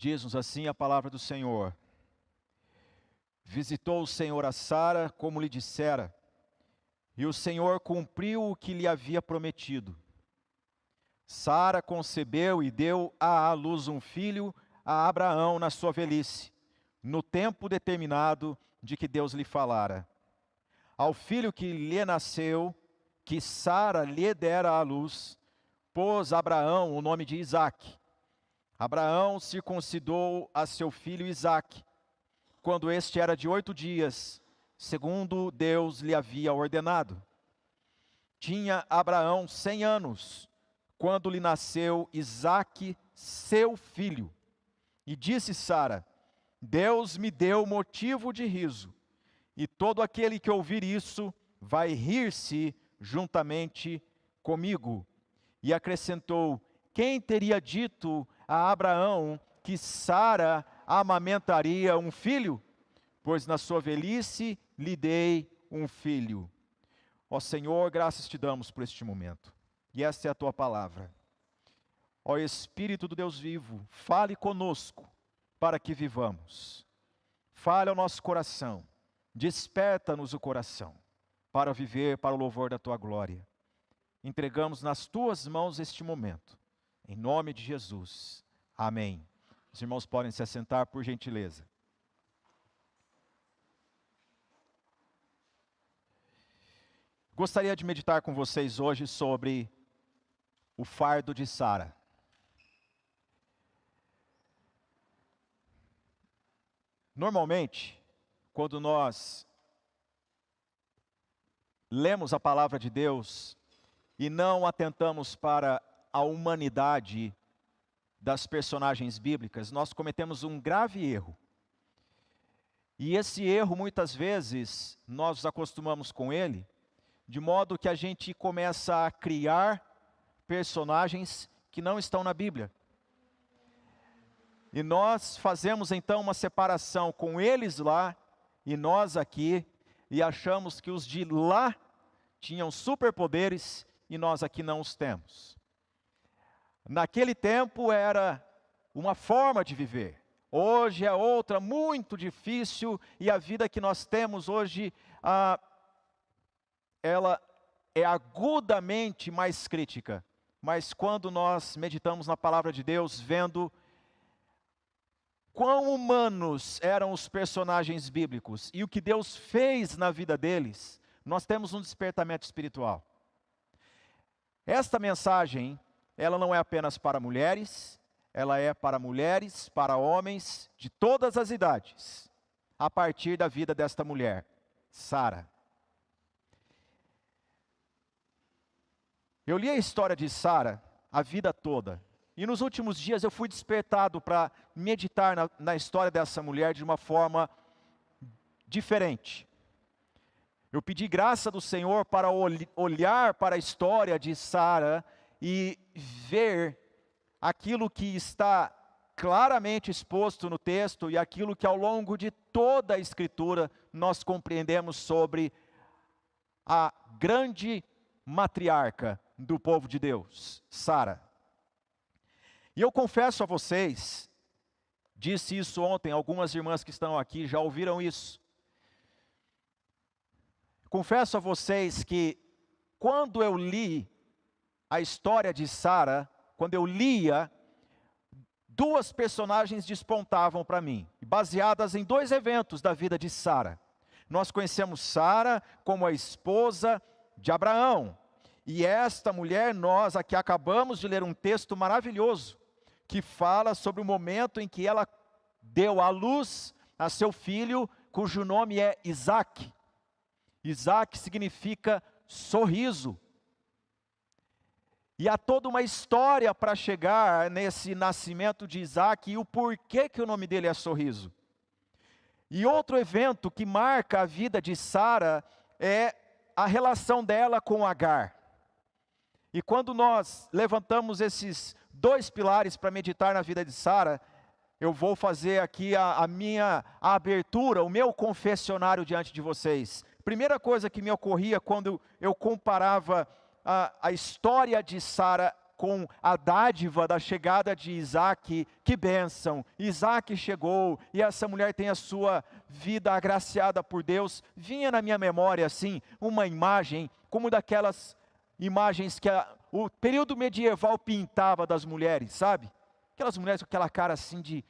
Diz-nos assim a palavra do Senhor. Visitou o Senhor a Sara, como lhe dissera, e o Senhor cumpriu o que lhe havia prometido. Sara concebeu e deu à luz um filho a Abraão na sua velhice, no tempo determinado de que Deus lhe falara. Ao filho que lhe nasceu, que Sara lhe dera à luz, pôs Abraão o nome de Isaque. Abraão circuncidou a seu filho Isaque, quando este era de 8 dias, segundo Deus lhe havia ordenado. Tinha Abraão 100 anos, quando lhe nasceu Isaque, seu filho. E disse Sara: Deus me deu motivo de riso, e todo aquele que ouvir isso vai rir-se juntamente comigo. E acrescentou: quem teria dito a Abraão que Sara amamentaria um filho? Pois na sua velhice lhe dei um filho. Ó Senhor, graças te damos por este momento. E esta é a tua palavra. Ó Espírito do Deus vivo, fale conosco para que vivamos. Fale ao nosso coração, desperta-nos o coração para viver para o louvor da tua glória. Entregamos nas tuas mãos este momento. Em nome de Jesus. Amém. Os irmãos podem se assentar, por gentileza. Gostaria de meditar com vocês hoje sobre o fardo de Sara. Normalmente, quando nós lemos a palavra de Deus e não atentamos para a humanidade das personagens bíblicas, nós cometemos um grave erro. E esse erro, muitas vezes, nós nos acostumamos com ele, de modo que a gente começa a criar personagens que não estão na Bíblia. E nós fazemos então uma separação com eles lá e nós aqui, e achamos que os de lá tinham superpoderes e nós aqui não os temos. Naquele tempo era uma forma de viver. Hoje é outra, muito difícil, e a vida que nós temos hoje, ela é agudamente mais crítica. Mas quando nós meditamos na palavra de Deus, vendo quão humanos eram os personagens bíblicos e o que Deus fez na vida deles, nós temos um despertamento espiritual. Esta mensagem, ela não é apenas para mulheres, ela é para mulheres, para homens de todas as idades, a partir da vida desta mulher, Sara. Eu li a história de Sara a vida toda, e nos últimos dias eu fui despertado para meditar na história dessa mulher de uma forma diferente. Eu pedi graça do Senhor para olhar para a história de Sara e ver aquilo que está claramente exposto no texto e aquilo que ao longo de toda a Escritura nós compreendemos sobre a grande matriarca do povo de Deus, Sara. E eu confesso a vocês, disse isso ontem, algumas irmãs que estão aqui já ouviram isso. Confesso a vocês que quando eu li a história de Sara, quando eu lia, duas personagens despontavam para mim, baseadas em 2 eventos da vida de Sara. Nós conhecemos Sara como a esposa de Abraão, e esta mulher, nós aqui acabamos de ler um texto maravilhoso, que fala sobre o momento em que ela deu à luz a seu filho, cujo nome é Isaque. Isaque significa sorriso. E há toda uma história para chegar nesse nascimento de Isaque e o porquê que o nome dele é sorriso. E outro evento que marca a vida de Sara é a relação dela com Agar. E quando nós levantamos esses 2 pilares para meditar na vida de Sara, eu vou fazer aqui a minha abertura, o meu confessionário diante de vocês. Primeira coisa que me ocorria quando eu comparava a história de Sara com a dádiva da chegada de Isaac. Que bênção, Isaac chegou e essa mulher tem a sua vida agraciada por Deus. Vinha na minha memória assim, uma imagem, como daquelas imagens que o período medieval pintava das mulheres, sabe? Aquelas mulheres com aquela cara assim de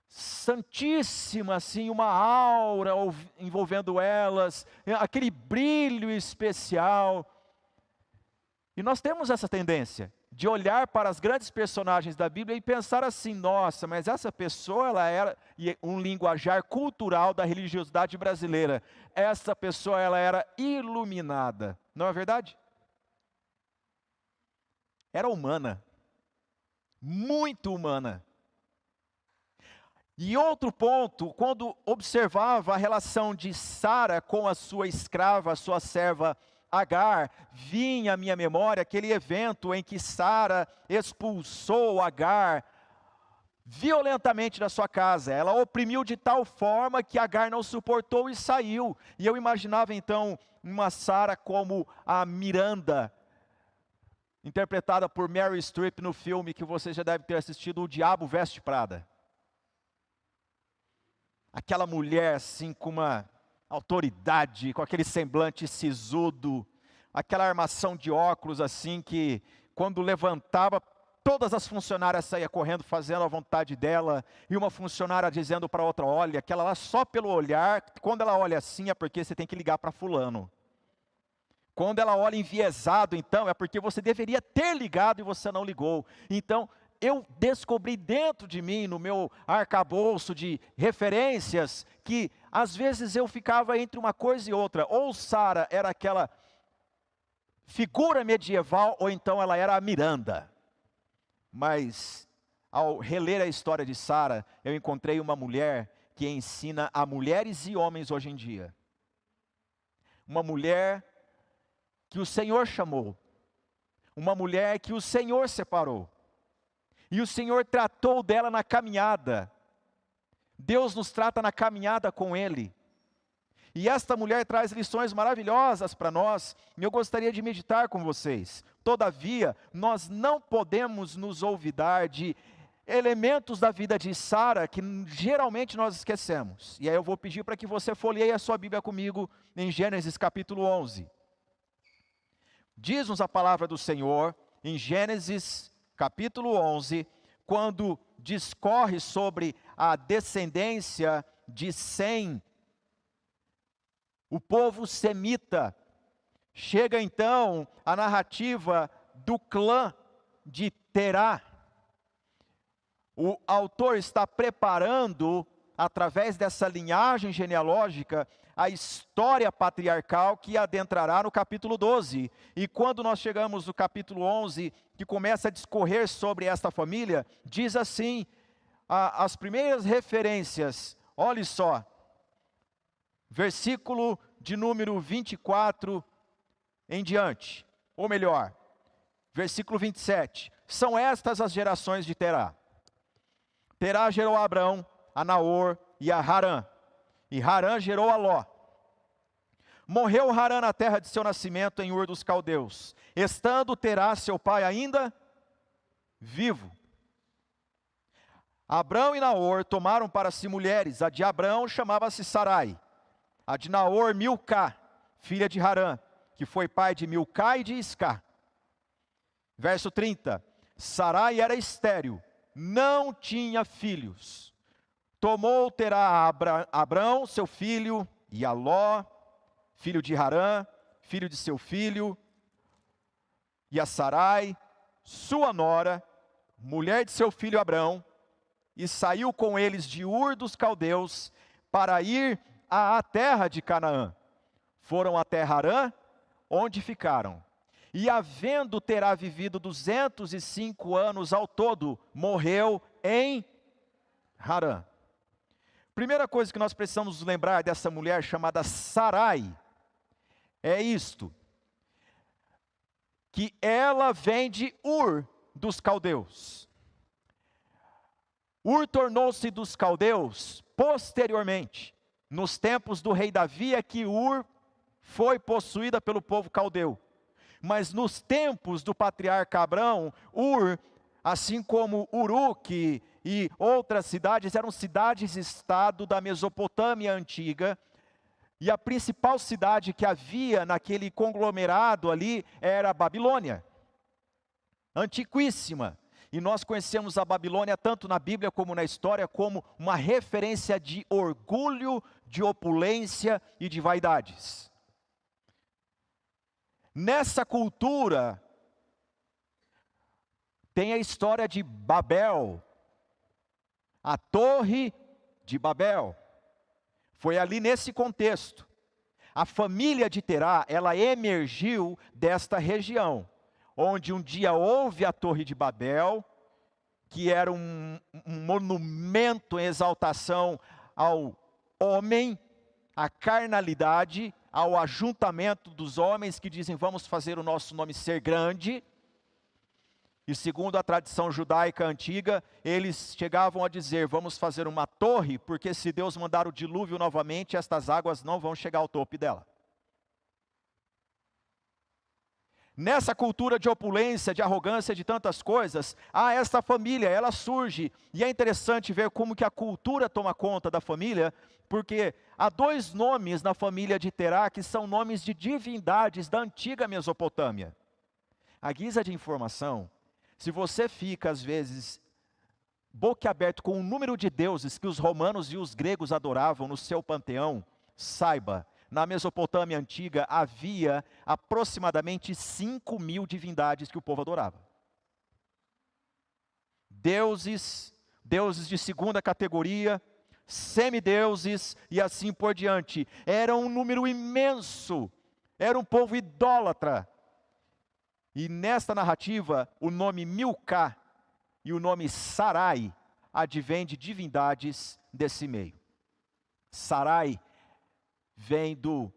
santíssima, assim, uma aura envolvendo elas, aquele brilho especial. E nós temos essa tendência de olhar para as grandes personagens da Bíblia e pensar assim: nossa, mas essa pessoa, ela era um linguajar cultural da religiosidade brasileira. Essa pessoa, ela era iluminada. Não é verdade? Era humana, muito humana. E outro ponto, quando observava a relação de Sara com a sua escrava, a sua serva Agar, vinha à minha memória aquele evento em que Sara expulsou Agar violentamente da sua casa. Ela oprimiu de tal forma que Agar não suportou e saiu. E eu imaginava então uma Sara como a Miranda, interpretada por Meryl Streep no filme que você já deve ter assistido, O Diabo Veste Prada. Aquela mulher assim com uma autoridade, com aquele semblante sisudo, aquela armação de óculos assim que quando levantava, todas as funcionárias saíam correndo fazendo a vontade dela, e uma funcionária dizendo para outra: olha, aquela lá só pelo olhar, quando ela olha assim é porque você tem que ligar para fulano. Quando ela olha enviesado, então, é porque você deveria ter ligado e você não ligou. Então, eu descobri dentro de mim, no meu arcabouço de referências, que às vezes eu ficava entre uma coisa e outra. Ou Sara era aquela figura medieval, ou então ela era a Miranda. Mas, ao reler a história de Sara, eu encontrei uma mulher que ensina a mulheres e homens hoje em dia. Uma mulher que o Senhor chamou. Uma mulher que o Senhor separou. E o Senhor tratou dela na caminhada. Deus nos trata na caminhada com Ele. E esta mulher traz lições maravilhosas para nós, e eu gostaria de meditar com vocês. Todavia, nós não podemos nos olvidar de elementos da vida de Sara que geralmente nós esquecemos. E aí eu vou pedir para que você folheie a sua Bíblia comigo em Gênesis capítulo 11. Diz-nos a palavra do Senhor em Gênesis capítulo 11, quando discorre sobre a descendência de Sem, o povo semita. Chega então a narrativa do clã de Terá. O autor está preparando, através dessa linhagem genealógica, a história patriarcal que adentrará no capítulo 12. E quando nós chegamos no capítulo 11, que começa a discorrer sobre esta família, diz assim, as primeiras referências, olhe só, versículo de número 24 em diante, ou melhor, versículo 27, são estas as gerações de Terá. Terá gerou a Abrão, a Naor e a Harã. E Harã gerou a Ló. Morreu Harã na terra de seu nascimento, em Ur dos Caldeus, estando Terá, seu pai, ainda vivo. Abrão e Naor tomaram para si mulheres. A de Abrão chamava-se Sarai. A de Naor, Milcá, filha de Harã, que foi pai de Milcá e de Iscá. Verso 30. Sarai era estéril, não tinha filhos. Tomou Terá Abrão, seu filho, e a Ló, filho de Harã, filho de seu filho, e a Sarai, sua nora, mulher de seu filho Abrão, e saiu com eles de Ur dos Caldeus, para ir à terra de Canaã. Foram até Harã, onde ficaram. E havendo Terá vivido 205 anos ao todo, morreu em Harã. Primeira coisa que nós precisamos lembrar dessa mulher chamada Sarai, é isto, que ela vem de Ur dos Caldeus. Ur tornou-se dos Caldeus posteriormente, nos tempos do rei Davi, é que Ur foi possuída pelo povo caldeu. mas nos tempos do patriarca Abrão, Ur, assim como Uruque e outras cidades, eram cidades-estado da Mesopotâmia antiga, e a principal cidade que havia naquele conglomerado ali era a Babilônia, antiquíssima. E nós conhecemos a Babilônia tanto na Bíblia como na história como uma referência de orgulho, de opulência e de vaidades. Nessa cultura, tem a história de Babel, a Torre de Babel. Foi ali nesse contexto. A família de Terá, ela emergiu desta região, onde um dia houve a Torre de Babel, que era um monumento em exaltação ao homem, à carnalidade, ao ajuntamento dos homens que dizem, vamos fazer o nosso nome ser grande. E segundo a tradição judaica antiga, eles chegavam a dizer, vamos fazer uma torre, porque se Deus mandar o dilúvio novamente, estas águas não vão chegar ao topo dela. Nessa cultura de opulência, de arrogância, de tantas coisas, esta família, ela surge, e é interessante ver como que a cultura toma conta da família, porque há dois nomes na família de Terá, que são nomes de divindades da antiga Mesopotâmia. A guisa de informação, se você fica às vezes boquiaberto com o número de deuses que os romanos e os gregos adoravam no seu panteão, saiba, na Mesopotâmia antiga havia aproximadamente 5.000 divindades que o povo adorava. Deuses de segunda categoria, semideuses e assim por diante. Era um número imenso, era um povo idólatra. E nesta narrativa, o nome Milcá e o nome Sarai advém de divindades desse meio. Sarai vem do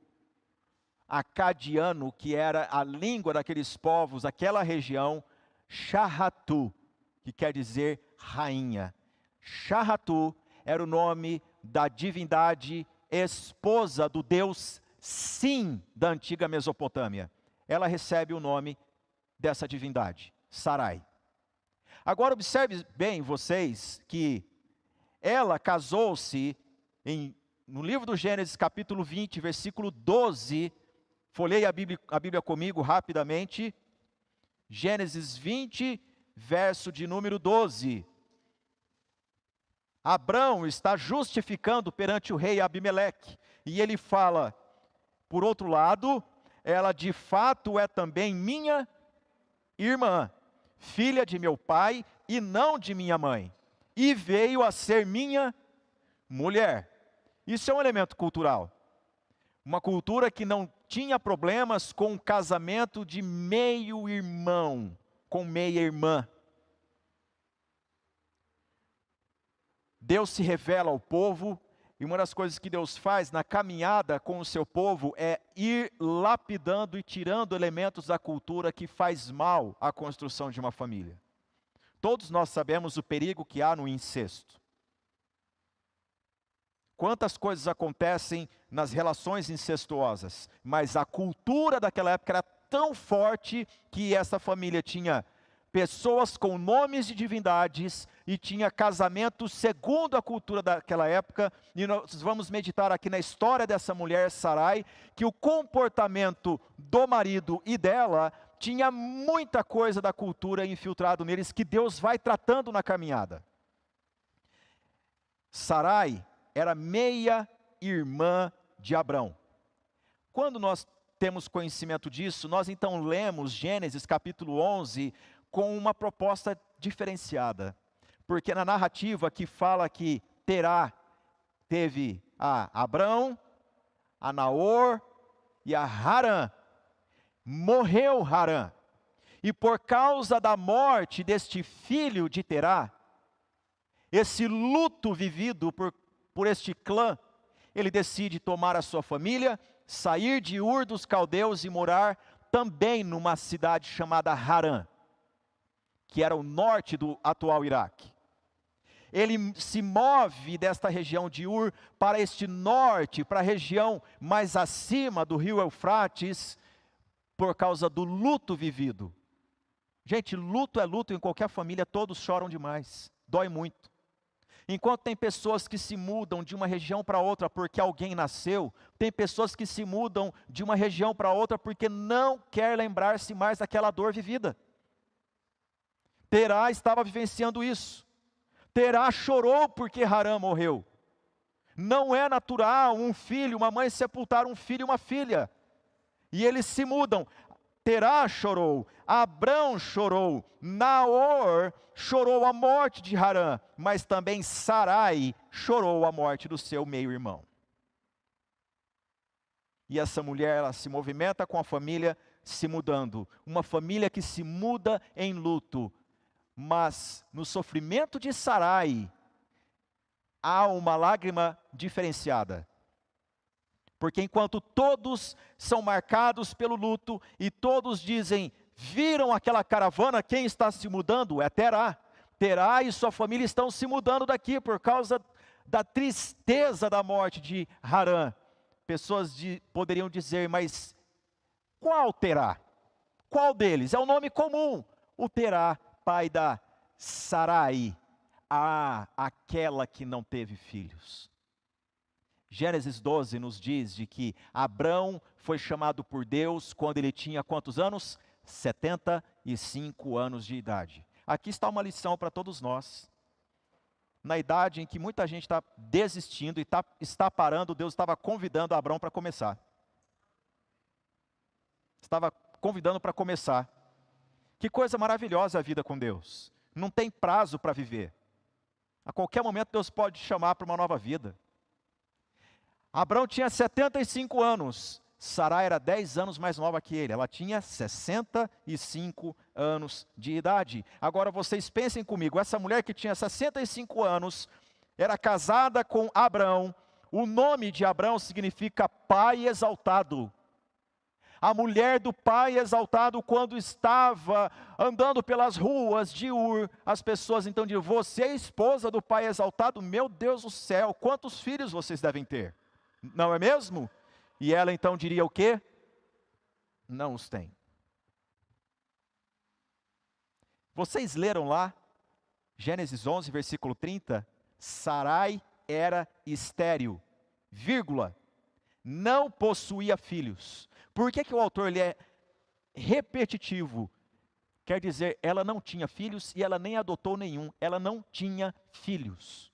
acadiano, que era a língua daqueles povos, aquela região, Shahatu, que quer dizer rainha. Shahatu era o nome da divindade esposa do deus Sim da antiga Mesopotâmia. Ela recebe o nome dessa divindade, Sarai. Agora observe bem vocês que ela casou-se no livro do Gênesis capítulo 20, versículo 12, folheie a Bíblia comigo rapidamente, Gênesis 20, verso de número 12. Abrão está justificando perante o rei Abimeleque, e ele fala, por outro lado, ela de fato é também minha irmã, filha de meu pai e não de minha mãe, e veio a ser minha mulher. Isso é um elemento cultural. Uma cultura que não tinha problemas com o casamento de meio irmão, com meia irmã. Deus se revela ao povo, e uma das coisas que Deus faz na caminhada com o seu povo é ir lapidando e tirando elementos da cultura que faz mal à construção de uma família. Todos nós sabemos o perigo que há no incesto. Quantas coisas acontecem nas relações incestuosas, mas a cultura daquela época era tão forte que essa família tinha pessoas com nomes de divindades e tinha casamentos segundo a cultura daquela época, e nós vamos meditar aqui na história dessa mulher, Sarai, que o comportamento do marido e dela tinha muita coisa da cultura infiltrado neles, que Deus vai tratando na caminhada. Sarai era meia irmã de Abrão. Quando nós temos conhecimento disso, nós então lemos Gênesis capítulo 11 com uma proposta diferenciada. Porque na narrativa que fala que Terá teve a Abrão, a Naor e a Harã. Morreu Harã. E por causa da morte deste filho de Terá, esse luto vivido por este clã, ele decide tomar a sua família, sair de Ur dos Caldeus e morar também numa cidade chamada Harã, que era o norte do atual Iraque. Ele se move desta região de Ur para este norte, para a região mais acima do rio Eufrates, por causa do luto vivido. Gente, luto é luto, em qualquer família todos choram demais, dói muito. Enquanto tem pessoas que se mudam de uma região para outra porque alguém nasceu, tem pessoas que se mudam de uma região para outra porque não quer lembrar-se mais daquela dor vivida. Terá estava vivenciando isso. Terá chorou porque Harã morreu. Não é natural um filho, uma mãe sepultar um filho e uma filha. E eles se mudam. Terá chorou, Abrão chorou, Naor chorou a morte de Harã, mas também Sarai chorou a morte do seu meio-irmão. E essa mulher, ela se movimenta com a família se mudando. Uma família que se muda em luto. Mas no sofrimento de Sarai, há uma lágrima diferenciada. Porque enquanto todos são marcados pelo luto e todos dizem, viram aquela caravana, quem está se mudando é Terá. Terá e sua família estão se mudando daqui por causa da tristeza da morte de Harã. Pessoas poderiam dizer, mas qual Terá? Qual deles? É um nome comum. O Terá, pai da Sarai. Aquela que não teve filhos. Gênesis 12 nos diz de que Abrão foi chamado por Deus quando ele tinha quantos anos? 75 anos de idade. Aqui está uma lição para todos nós. Na idade em que muita gente está desistindo e está parando, Deus estava convidando Abrão para começar. Estava convidando para começar. Que coisa maravilhosa a vida com Deus. Não tem prazo para viver. A qualquer momento Deus pode te chamar para uma nova vida. Abrão tinha 75 anos, Sarai era 10 anos mais nova que ele, ela tinha 65 anos de idade. Agora vocês pensem comigo, essa mulher que tinha 65 anos, era casada com Abrão, o nome de Abrão significa pai exaltado. A mulher do pai exaltado, quando estava andando pelas ruas de Ur, as pessoas então diziam, você é esposa do pai exaltado? Meu Deus do céu, quantos filhos vocês devem ter? Não é mesmo? E ela então diria o quê? Não os tem. Vocês leram lá, Gênesis 11, versículo 30, Sarai era estéril, vírgula, não possuía filhos. Por que o autor ele é repetitivo? Quer dizer, ela não tinha filhos e ela nem adotou nenhum, ela não tinha filhos.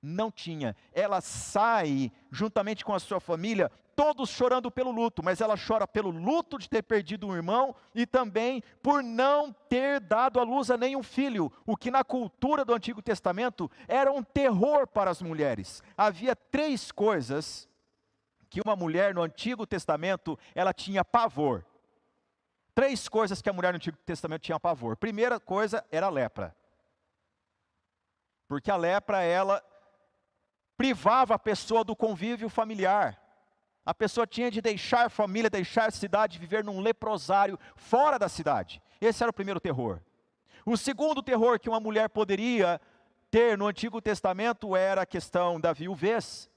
Não tinha. Ela sai juntamente com a sua família, todos chorando pelo luto, mas ela chora pelo luto de ter perdido um irmão e também por não ter dado à luz a nenhum filho, o que na cultura do Antigo Testamento era um terror para as mulheres. Havia 3 coisas que uma mulher no Antigo Testamento, ela tinha pavor. 3 coisas que a mulher no Antigo Testamento tinha pavor. Primeira coisa era a lepra. Porque a lepra, ela privava a pessoa do convívio familiar. A pessoa tinha de deixar a família, deixar a cidade, viver num leprosário fora da cidade. Esse era o primeiro terror. O segundo terror que uma mulher poderia ter no Antigo Testamento era a questão da viuvez,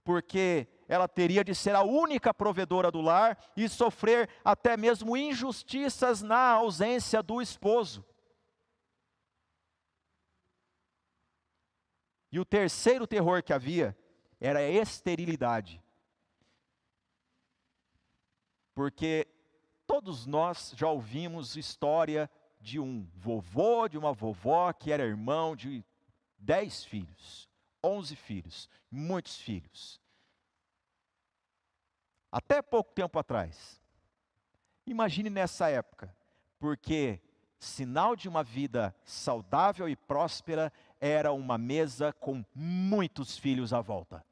porque ela teria de ser a única provedora do lar e sofrer até mesmo injustiças na ausência do esposo. E o terceiro terror que havia era a esterilidade. Porque todos nós já ouvimos história de um vovô, de uma vovó que era irmão de 10 filhos, 11 filhos, muitos filhos. Até pouco tempo atrás. Imagine nessa época, porque sinal de uma vida saudável e próspera era uma mesa com muitos filhos à volta.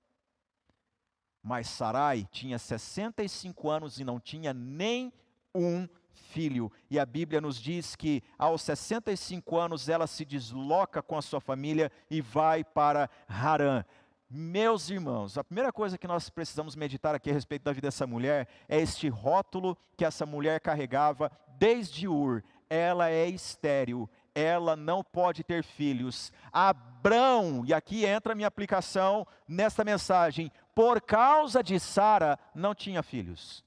Mas Sarai tinha 65 anos e não tinha nem um filho. E a Bíblia nos diz que aos 65 anos ela se desloca com a sua família e vai para Harã. Meus irmãos, a primeira coisa que nós precisamos meditar aqui a respeito da vida dessa mulher é este rótulo que essa mulher carregava desde Ur. Ela é estéril, ela não pode ter filhos. Abrão, e aqui entra a minha aplicação nesta mensagem, por causa de Sara, não tinha filhos.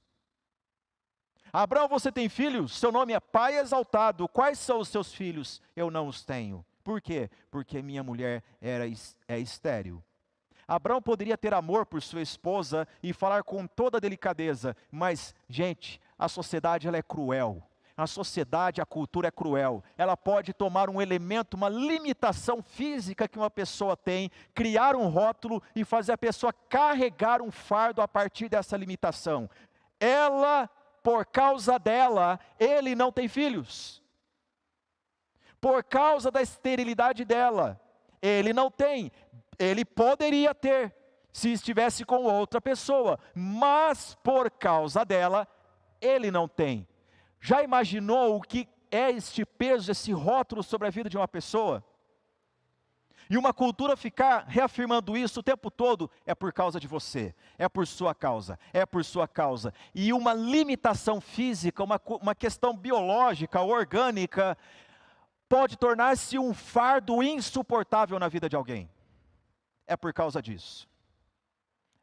Abraão, você tem filhos? Seu nome é pai exaltado. Quais são os seus filhos? Eu não os tenho. Por quê? Porque minha mulher é estéril. Abraão poderia ter amor por sua esposa e falar com toda delicadeza, mas, gente, a sociedade ela é cruel. A sociedade, a cultura é cruel. Ela pode tomar um elemento, uma limitação física que uma pessoa tem, criar um rótulo e fazer a pessoa carregar um fardo a partir dessa limitação. Ela, por causa dela, ele não tem filhos. Por causa da esterilidade dela, ele não tem. Ele poderia ter, se estivesse com outra pessoa, mas por causa dela, ele não tem. Já imaginou o que é este peso, esse rótulo sobre a vida de uma pessoa? E uma cultura ficar reafirmando isso o tempo todo, é por causa de você, é por sua causa, é por sua causa. E uma limitação física, uma questão biológica, orgânica, pode tornar-se um fardo insuportável na vida de alguém. É por causa disso.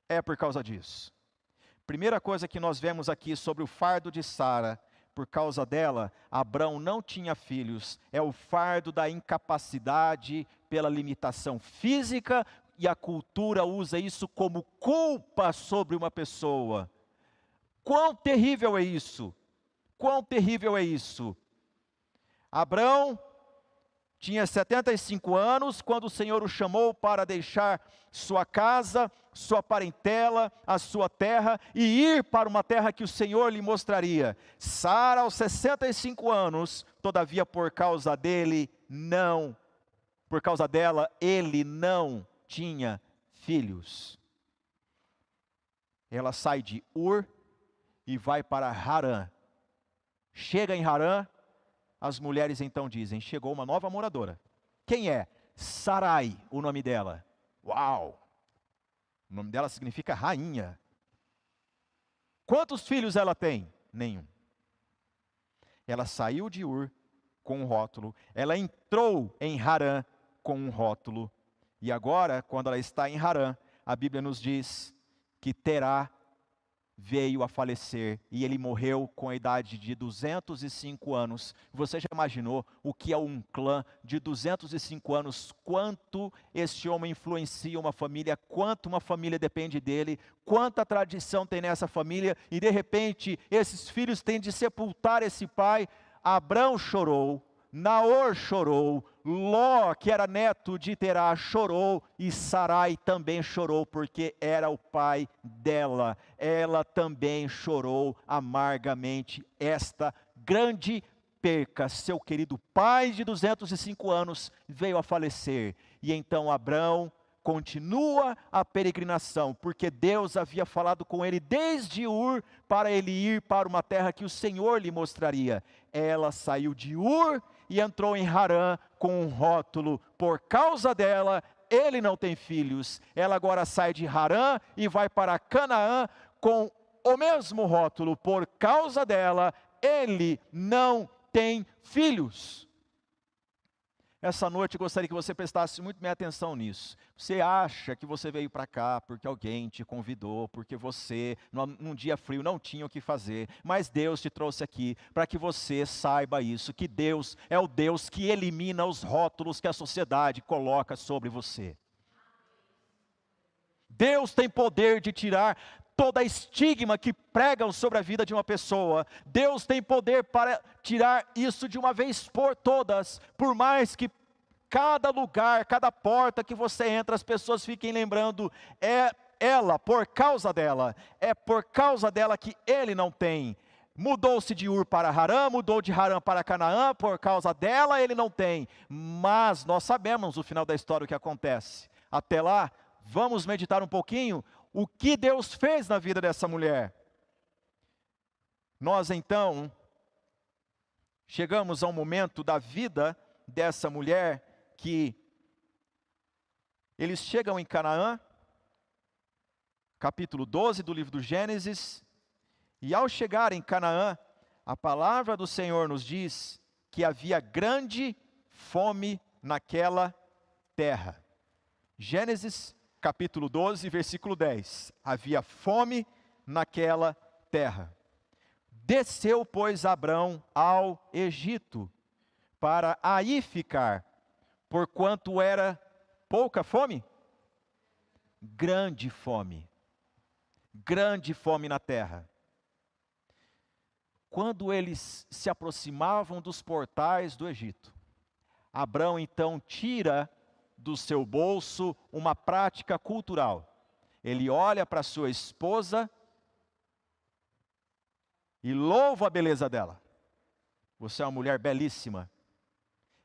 É por causa disso. Primeira coisa que nós vemos aqui sobre o fardo de Sara, por causa dela, Abrão não tinha filhos, é o fardo da incapacidade pela limitação física, e a cultura usa isso como culpa sobre uma pessoa. Quão terrível é isso? Quão terrível é isso? Abrão tinha 75 anos, quando o Senhor o chamou para deixar sua casa, sua parentela, a sua terra, e ir para uma terra que o Senhor lhe mostraria. Sara, aos 65 anos, todavia por causa dela, ele não tinha filhos. Ela sai de Ur e vai para Harã. Chega em Harã, as mulheres então dizem, chegou uma nova moradora. Quem é? Sarai, o nome dela. Uau! O nome dela significa rainha. Quantos filhos ela tem? Nenhum. Ela saiu de Ur com um rótulo, ela entrou em Harã com um rótulo, e agora, quando ela está em Harã, a Bíblia nos diz que Terá veio a falecer, e ele morreu com a idade de 205 anos. Você já imaginou o que é um clã de 205 anos? Quanto este homem influencia uma família, quanto uma família depende dele, quanta tradição tem nessa família, e de repente esses filhos têm de sepultar esse pai. Abrão chorou, Naor chorou, Ló, que era neto de Terá, chorou, e Sarai também chorou, porque era o pai dela. Ela também chorou amargamente esta grande perca. Seu querido pai de 205 anos veio a falecer, e então Abrão continua a peregrinação, porque Deus havia falado com ele desde Ur, para ele ir para uma terra que o Senhor lhe mostraria. Ela saiu de Ur e entrou em Harã com um rótulo, por causa dela, ele não tem filhos. Ela agora sai de Harã e vai para Canaã com o mesmo rótulo, por causa dela, ele não tem filhos. Essa noite eu gostaria que você prestasse muito bem atenção nisso. Você acha que você veio para cá porque alguém te convidou, porque você, num dia frio, não tinha o que fazer, mas Deus te trouxe aqui para que você saiba isso, que Deus é o Deus que elimina os rótulos que a sociedade coloca sobre você. Deus tem poder de tirar toda a estigma que pregam sobre a vida de uma pessoa. Deus tem poder para tirar isso de uma vez por todas, por mais que cada lugar, cada porta que você entra, as pessoas fiquem lembrando, é ela, por causa dela, é por causa dela que ele não tem. Mudou-se de Ur para Harã, mudou de Harã para Canaã, por causa dela ele não tem. Mas nós sabemos o final da história, o que acontece. Até lá, vamos meditar um pouquinho o que Deus fez na vida dessa mulher. Nós então chegamos a um momento da vida dessa mulher que eles chegam em Canaã, capítulo 12 do livro do Gênesis, e ao chegar em Canaã, a palavra do Senhor nos diz que havia grande fome naquela terra. Gênesis capítulo 12, versículo 10. Havia fome naquela terra. Desceu, pois, Abrão ao Egito, para aí ficar, porquanto era pouca fome? Grande fome na terra. Quando eles se aproximavam dos portais do Egito, Abrão então tira do seu bolso uma prática cultural. Ele olha para sua esposa e louva a beleza dela. Você é uma mulher belíssima.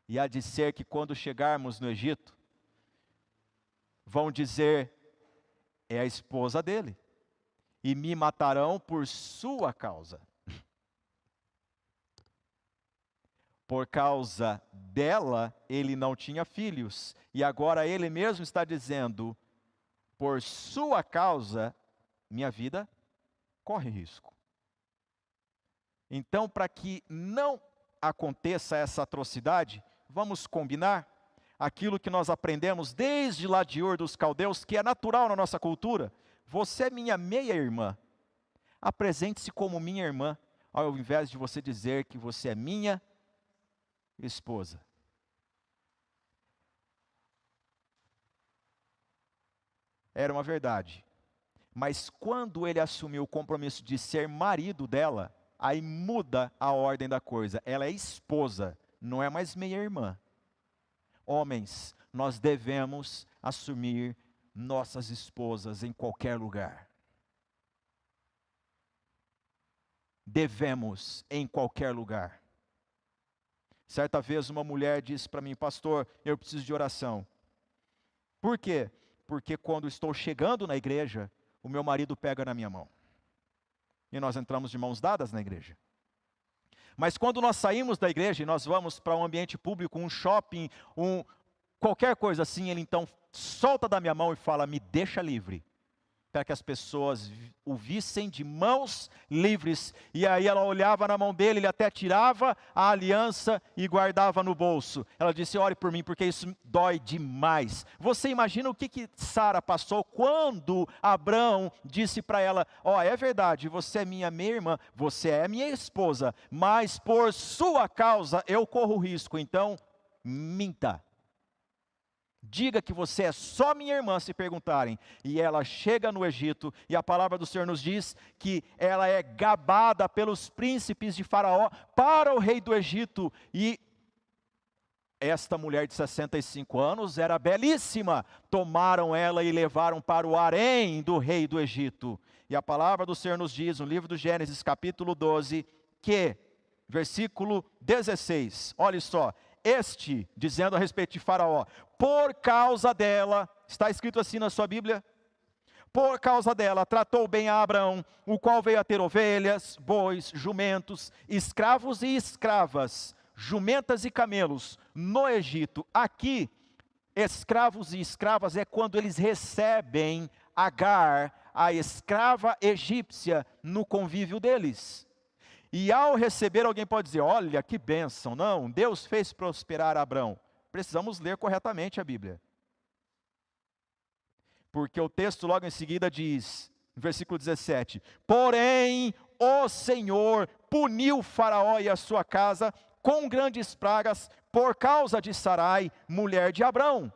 E há de ser que quando chegarmos no Egito, vão dizer, é a esposa dele, e me matarão por sua causa. Por causa dela, ele não tinha filhos, e agora ele mesmo está dizendo, por sua causa, minha vida corre risco. Então, para que não aconteça essa atrocidade, vamos combinar aquilo que nós aprendemos desde lá de Ur dos Caldeus, que é natural na nossa cultura. Você é minha meia-irmã. Apresente-se como minha irmã, ao invés de você dizer que você é minha esposa. Era uma verdade. Mas quando ele assumiu o compromisso de ser marido dela, aí muda a ordem da coisa. Ela é esposa, não é mais meia-irmã. Homens, nós devemos assumir nossas esposas em qualquer lugar. Devemos em qualquer lugar. Certa vez uma mulher disse para mim, pastor, eu preciso de oração. Por quê? Porque quando estou chegando na igreja, o meu marido pega na minha mão. E nós entramos de mãos dadas na igreja. Mas quando nós saímos da igreja e nós vamos para um ambiente público, um shopping, qualquer coisa assim, ele então solta da minha mão e fala, me deixa livre. Para que as pessoas o vissem de mãos livres. E aí ela olhava na mão dele, ele até tirava a aliança e guardava no bolso. Ela disse, ore por mim, porque isso dói demais. Você imagina o que Sara passou quando Abrão disse para ela, é verdade, você é minha meia-irmã, você é minha esposa, mas por sua causa eu corro risco, então minta. Diga que você é só minha irmã, se perguntarem. E ela chega no Egito, e a palavra do Senhor nos diz que ela é gabada pelos príncipes de Faraó para o rei do Egito. E esta mulher de 65 anos era belíssima. Tomaram ela e levaram para o harém do rei do Egito. E a palavra do Senhor nos diz, no livro do Gênesis, capítulo 12, que, versículo 16, olha só, dizendo a respeito de Faraó, por causa dela, está escrito assim na sua Bíblia? Por causa dela, tratou bem a Abrão, o qual veio a ter ovelhas, bois, jumentos, escravos e escravas, jumentas e camelos, no Egito. Aqui, escravos e escravas é quando eles recebem Agar, a escrava egípcia, no convívio deles. E ao receber, alguém pode dizer, olha que bênção. Não, Deus fez prosperar Abrão. Precisamos ler corretamente a Bíblia. Porque o texto logo em seguida diz, no versículo 17, porém o Senhor puniu Faraó e a sua casa com grandes pragas por causa de Sarai, mulher de Abrão.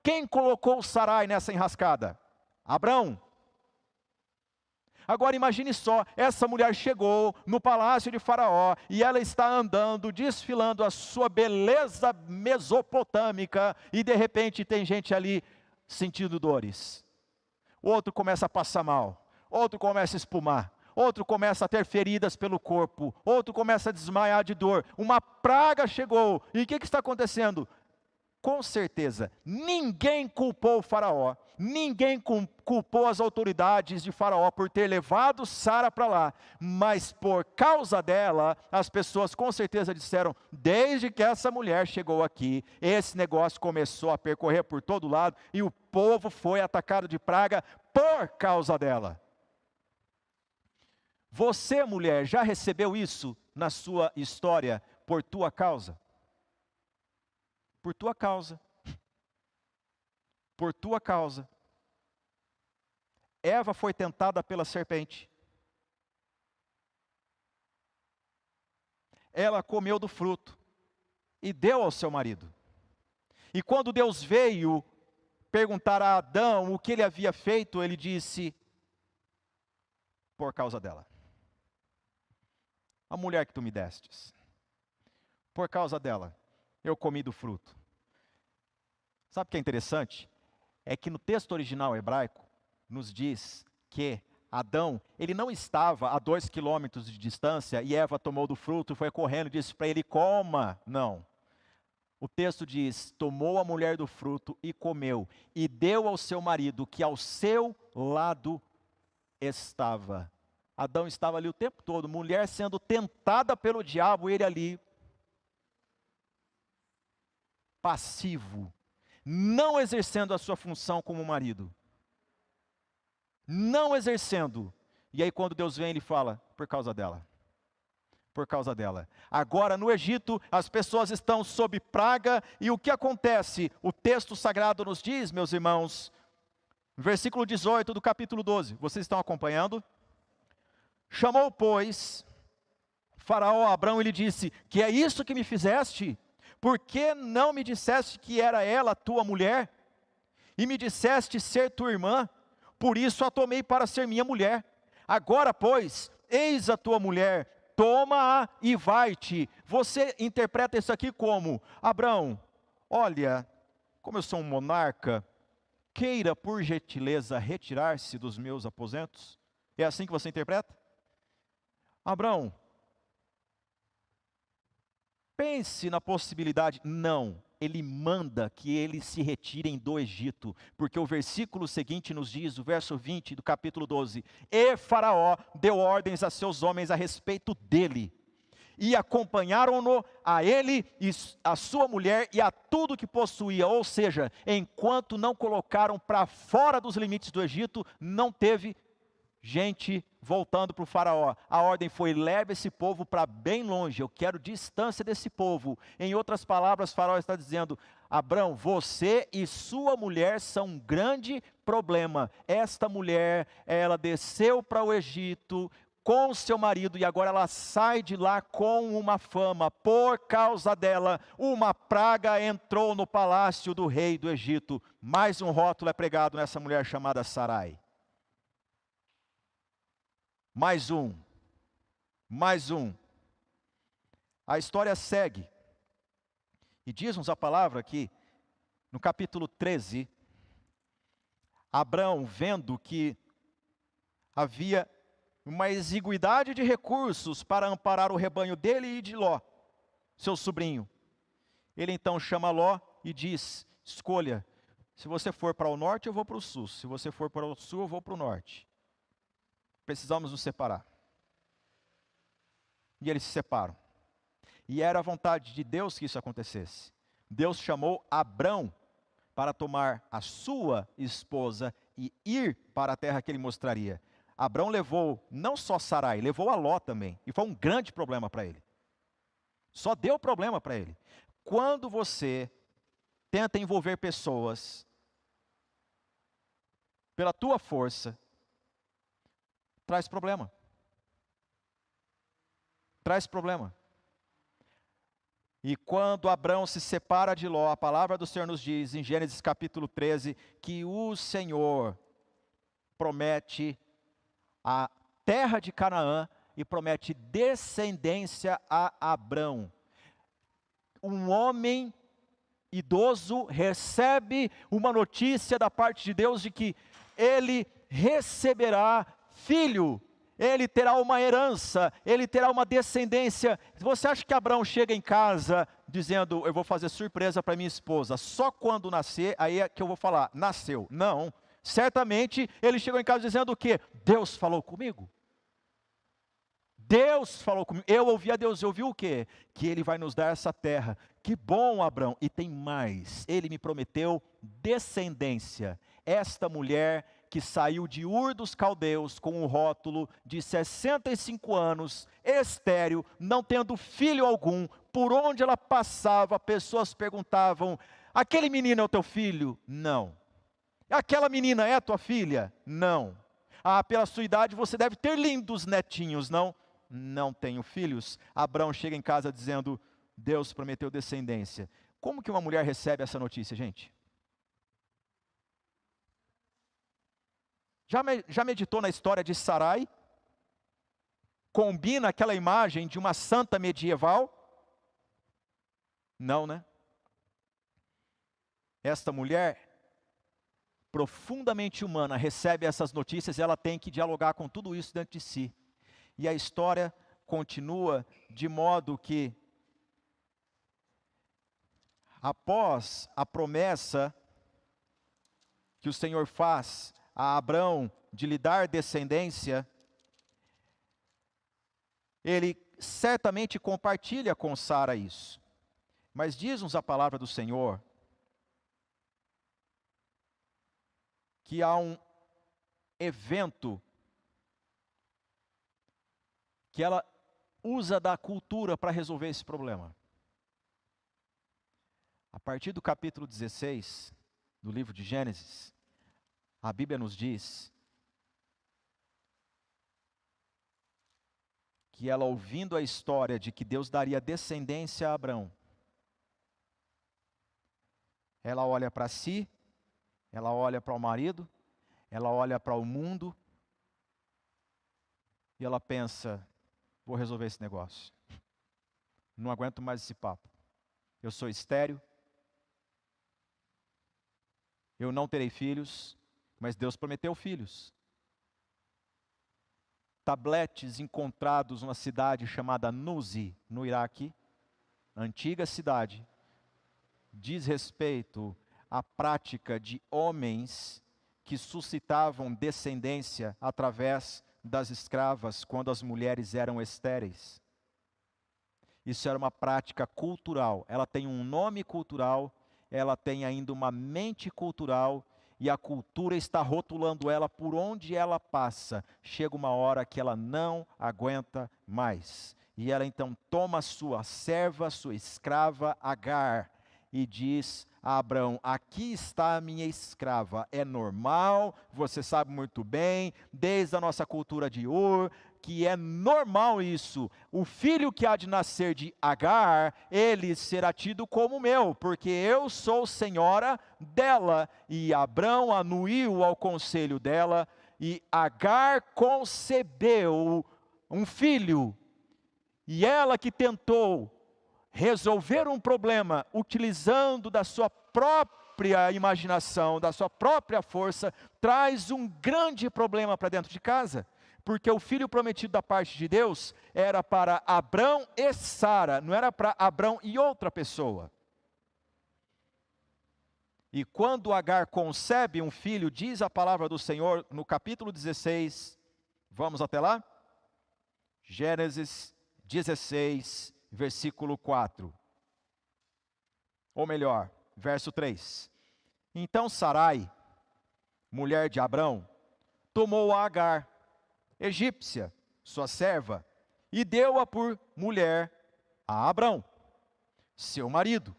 Quem colocou Sarai nessa enrascada? Abrão. Agora imagine só, essa mulher chegou no palácio de Faraó e ela está andando, desfilando a sua beleza mesopotâmica e de repente tem gente ali sentindo dores. Outro começa a passar mal, outro começa a espumar, outro começa a ter feridas pelo corpo, outro começa a desmaiar de dor. Uma praga chegou e o que está acontecendo? Com certeza, ninguém culpou o Faraó, ninguém culpou as autoridades de Faraó por ter levado Sara para lá, mas por causa dela, as pessoas com certeza disseram, desde que essa mulher chegou aqui, esse negócio começou a percorrer por todo lado, e o povo foi atacado de praga por causa dela. Você, mulher, já recebeu isso na sua história por tua causa? Por tua causa. Por tua causa. Eva foi tentada pela serpente. ela comeu do fruto e deu ao seu marido. E quando Deus veio perguntar a Adão o que ele havia feito, ele disse: por causa dela. A mulher que tu me destes, por causa dela, eu comi do fruto. Sabe o que é interessante? É que no texto original hebraico, nos diz que Adão, ele não estava a 2 quilômetros de distância e Eva tomou do fruto, foi correndo e disse para ele: coma. Não. O texto diz: tomou a mulher do fruto e comeu, e deu ao seu marido, que ao seu lado estava. Adão estava ali o tempo todo, mulher sendo tentada pelo diabo, ele ali, passivo, não exercendo a sua função como marido. Não exercendo. E aí quando Deus vem, ele fala: por causa dela. Por causa dela. Agora no Egito, as pessoas estão sob praga, e o que acontece? O texto sagrado nos diz, meus irmãos, versículo 18 do capítulo 12, vocês estão acompanhando? Chamou, pois, Faraó a Abrão e lhe disse: que é isso que me fizeste? Por que não me disseste que era ela tua mulher? E me disseste ser tua irmã? Por isso a tomei para ser minha mulher. Agora, pois, eis a tua mulher, toma-a e vai-te. Você interpreta isso aqui como: Abrão, olha, como eu sou um monarca, queira por gentileza retirar-se dos meus aposentos. É assim que você interpreta? Abrão, pense na possibilidade. Não, ele manda que eles se retirem do Egito, porque o versículo seguinte nos diz, o verso 20 do capítulo 12: e Faraó deu ordens a seus homens a respeito dele, e acompanharam-no a ele e a sua mulher e a tudo que possuía. Ou seja, enquanto não colocaram para fora dos limites do Egito, não teve gente voltando para o Faraó. A ordem foi: leve esse povo para bem longe, eu quero distância desse povo. Em outras palavras, Faraó está dizendo: Abrão, você e sua mulher são um grande problema. Esta mulher, ela desceu para o Egito com seu marido, e agora ela sai de lá com uma fama. Por causa dela, uma praga entrou no palácio do rei do Egito. Mais um rótulo é pregado nessa mulher chamada Sarai. Mais um. A história segue. E diz-nos a palavra que, no capítulo 13, Abrão, vendo que havia uma exiguidade de recursos para amparar o rebanho dele e de Ló, seu sobrinho, ele então chama Ló e diz: escolha, se você for para o norte eu vou para o sul, se você for para o sul eu vou para o norte. Precisamos nos separar. E eles se separam. E era a vontade de Deus que isso acontecesse. Deus chamou Abrão para tomar a sua esposa e ir para a terra que ele mostraria. Abrão levou não só Sarai, levou a Ló também. E foi um grande problema para ele. Só deu problema para ele. Quando você tenta envolver pessoas pela tua força, traz problema. Traz problema. E quando Abrão se separa de Ló, a palavra do Senhor nos diz, em Gênesis capítulo 13, que o Senhor promete a terra de Canaã e promete descendência a Abrão. Um homem idoso recebe uma notícia da parte de Deus de que ele receberá filho, ele terá uma herança, ele terá uma descendência. Você acha que Abraão chega em casa dizendo: eu vou fazer surpresa para minha esposa, só quando nascer, aí é que eu vou falar, nasceu? Não, certamente ele chegou em casa dizendo o quê? Deus falou comigo. Deus falou comigo, eu ouvi a Deus, eu ouvi o quê? Que Ele vai nos dar essa terra. Que bom, Abrão, e tem mais, Ele me prometeu descendência. Esta mulher que saiu de Ur dos Caldeus com um rótulo de 65 anos, estéril, não tendo filho algum, por onde ela passava, pessoas perguntavam: aquele menino é o teu filho? Não. Aquela menina é a tua filha? Não. Ah, pela sua idade você deve ter lindos netinhos, não? não tenho filhos. Abrão chega em casa dizendo, Deus prometeu descendência. Como que uma mulher recebe essa notícia, gente? Já meditou na história de Sarai? Combina aquela imagem de uma santa medieval? Não, né? Esta mulher, profundamente humana, recebe essas notícias e ela tem que dialogar com tudo isso dentro de si. E a história continua de modo que, após a promessa que o Senhor faz a Abrão de lhe dar descendência, ele certamente compartilha com Sara isso. Mas diz-nos a palavra do Senhor que há um evento que ela usa da cultura para resolver esse problema. A partir do capítulo 16 do livro de Gênesis, a Bíblia nos diz que ela, ouvindo a história de que Deus daria descendência a Abrão, ela olha para si, ela olha para o marido, ela olha para o mundo, e ela pensa, vou resolver esse negócio. Não aguento mais esse papo. Eu sou estéril, eu não terei filhos, mas Deus prometeu filhos. Tabletes encontrados numa cidade chamada Nuzi, no Iraque, antiga cidade, diz respeito à prática de homens que suscitavam descendência através das escravas quando as mulheres eram estéreis. Isso era uma prática cultural, ela tem um nome cultural, ela tem ainda uma mente cultural, e a cultura está rotulando ela por onde ela passa. Chega uma hora que ela não aguenta mais. E ela então toma sua serva, sua escrava Agar, e diz a Abrão, aqui está a minha escrava. É normal, você sabe muito bem, desde a nossa cultura de Ur, que é normal isso. O filho que há de nascer de Agar, ele será tido como meu, porque eu sou senhora dela. E Abrão anuiu ao conselho dela, e Agar concebeu um filho. E ela que tentou resolver um problema utilizando da sua própria imaginação, da sua própria força, traz um grande problema para dentro de casa. Porque o filho prometido da parte de Deus era para Abrão e Sara, não era para Abrão e outra pessoa. E quando Agar concebe um filho, diz a palavra do Senhor no capítulo 16, vamos até lá? Gênesis 16, versículo 4. Ou melhor, verso 3. Então Sarai, mulher de Abrão, tomou a Agar, egípcia, sua serva, e deu-a por mulher a Abrão, seu marido,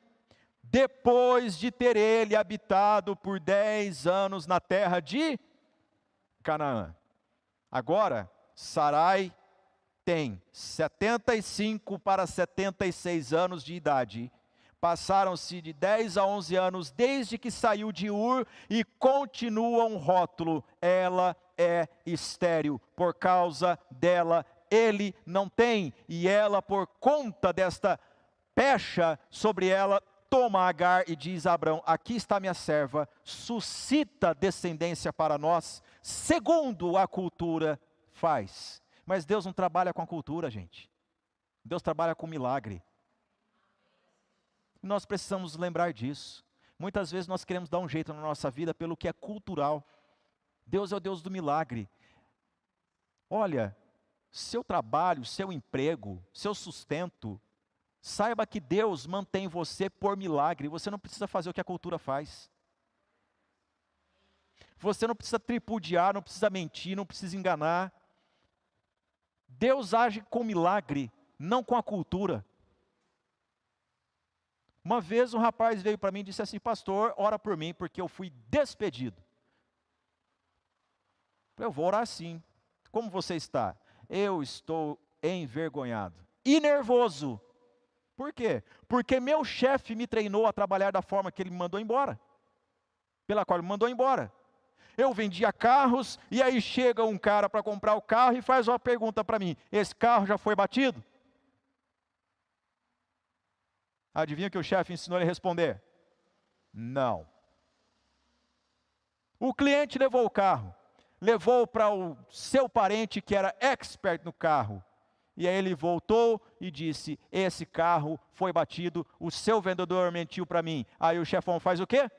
depois de ter ele habitado por 10 anos na terra de Canaã. Agora, Sarai tem 75 para 76 anos de idade. Passaram-se de 10 a 11 anos desde que saiu de Ur e continua um rótulo, ela é estéril, por causa dela ele não tem, e ela por conta desta pecha sobre ela, toma Agar e diz a Abrão, aqui está minha serva, suscita descendência para nós, segundo a cultura faz. Mas Deus não trabalha com a cultura, gente. Deus trabalha com milagre. E nós precisamos lembrar disso. Muitas vezes nós queremos dar um jeito na nossa vida pelo que é cultural. Deus é o Deus do milagre. Olha, seu trabalho, seu emprego, seu sustento, saiba que Deus mantém você por milagre. Você não precisa fazer o que a cultura faz. Você não precisa tripudiar, não precisa mentir, não precisa enganar. Deus age com milagre, não com a cultura. Uma vez um rapaz veio para mim e disse assim, pastor, ora por mim, porque eu fui despedido. Eu vou orar sim. Como você está? Eu estou envergonhado e nervoso. Por quê? Porque meu chefe me treinou a trabalhar da forma que ele me mandou embora, pela qual ele me mandou embora. Eu vendia carros, e aí chega um cara para comprar o carro e faz uma pergunta para mim: esse carro já foi batido? Adivinha o que o chefe ensinou ele a responder? Não. O cliente levou o carro, levou para o seu parente que era expert no carro, e aí ele voltou e disse: esse carro foi batido, o seu vendedor mentiu para mim. Aí o chefão faz o quê?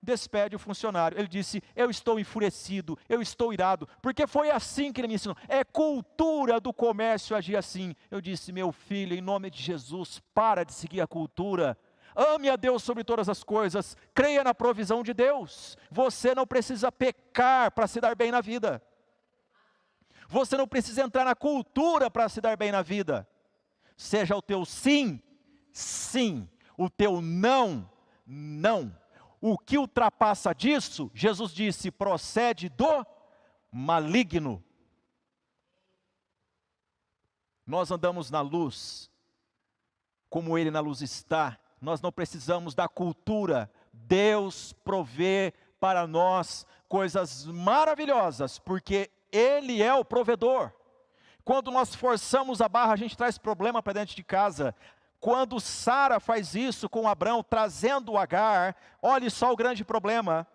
Despede o funcionário. Ele disse: eu estou enfurecido, eu estou irado, porque foi assim que ele me ensinou. É cultura do comércio agir assim. Eu disse: meu filho, em nome de Jesus, para de seguir a cultura. Ame a Deus sobre todas as coisas, creia na provisão de Deus. Você não precisa pecar para se dar bem na vida. Você não precisa entrar na cultura para se dar bem na vida. Seja o teu sim, sim. O teu não, não. O que ultrapassa disso, Jesus disse, procede do maligno. Nós andamos na luz, como Ele na luz está. Nós não precisamos da cultura. Deus provê para nós coisas maravilhosas, porque Ele é o provedor. Quando nós forçamos a barra, a gente traz problema para dentro de casa. Quando Sara faz isso com Abrão, trazendo o Agar, olhe só o grande problema.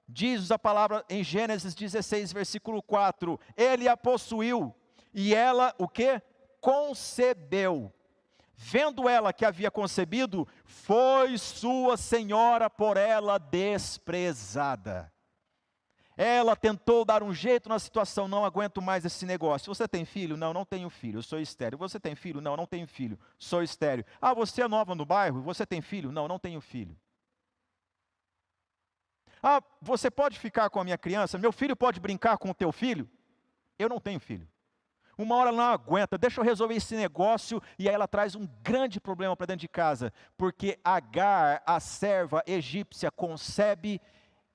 Diz a palavra em Gênesis 16, versículo 4. Ele a possuiu, e ela, o quê? Concebeu. Vendo ela que havia concebido, foi sua senhora por ela desprezada. Ela tentou dar um jeito na situação: não aguento mais esse negócio. Você tem filho? Não, não tenho filho, eu sou estéril. Você tem filho? Não, não tenho filho, sou estéril. Ah, você é nova no bairro? Você tem filho? Não, não tenho filho. Ah, você pode ficar com a minha criança? Meu filho pode brincar com o teu filho? Eu não tenho filho. Uma hora ela não aguenta, deixa eu resolver esse negócio, e aí ela traz um grande problema para dentro de casa, porque Agar, a serva egípcia, concebe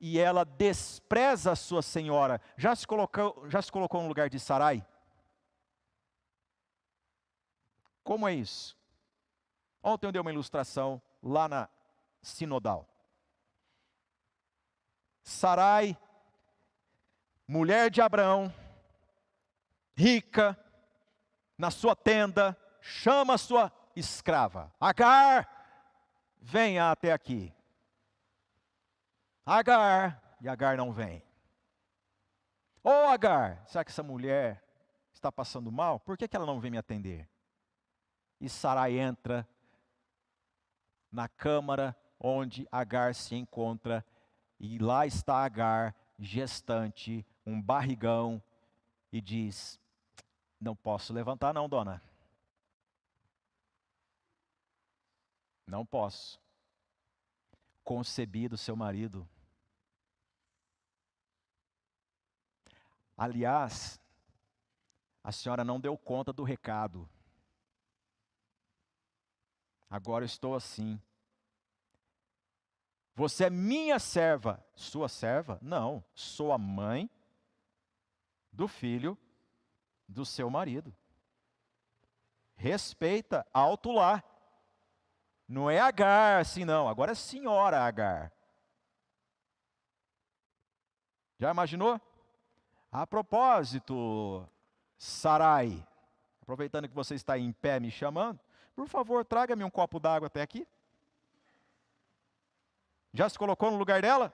e ela despreza a sua senhora. Já se colocou no lugar de Sarai? Como é isso? Ontem eu dei uma ilustração lá na Sinodal. Sarai, mulher de Abraão, rica, na sua tenda, chama a sua escrava: Agar, venha até aqui. Agar, e Agar não vem. Ô Agar, será que essa mulher está passando mal? Por que ela não vem me atender? E Sarai entra na câmara onde Agar se encontra, e lá está Agar, gestante, um barrigão, e diz: não posso levantar não, dona. Não posso. Concebi do seu marido. Aliás, a senhora não deu conta do recado. Agora eu estou assim. Você é minha serva. Sua serva? Não, sou a mãe do filho do seu marido. Respeita, alto lá. Não é Agar assim não, agora é senhora Agar. Já imaginou? A propósito, Sarai, aproveitando que você está aí em pé me chamando, por favor, traga-me um copo d'água até aqui. Já se colocou no lugar dela?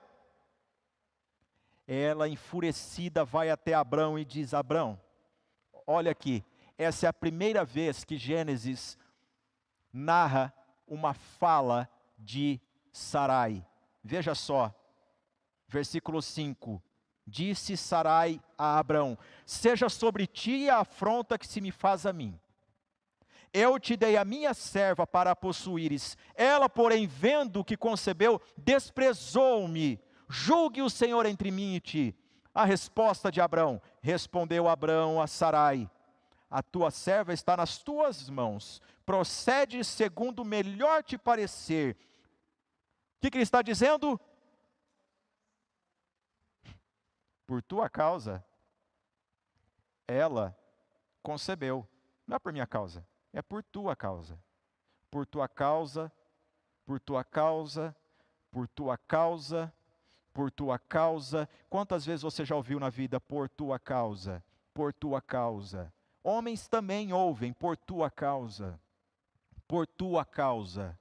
Ela, enfurecida, vai até Abrão e diz: Abrão, olha aqui, essa é a primeira vez que Gênesis narra uma fala de Sarai. Veja só, versículo 5. Disse Sarai a Abrão: seja sobre ti a afronta que se me faz a mim. Eu te dei a minha serva para a possuíres. Ela, porém, vendo que concebeu, desprezou-me. Julgue o Senhor entre mim e ti. A resposta de Abrão: respondeu Abrão a Sarai: a tua serva está nas tuas mãos. Procede segundo melhor te parecer. O que ele está dizendo? Por tua causa, ela concebeu. Não é por minha causa, é por tua causa. Por tua causa, por tua causa, por tua causa, por tua causa. Quantas vezes você já ouviu na vida por tua causa? Por tua causa. Homens também ouvem por tua causa. Por tua causa.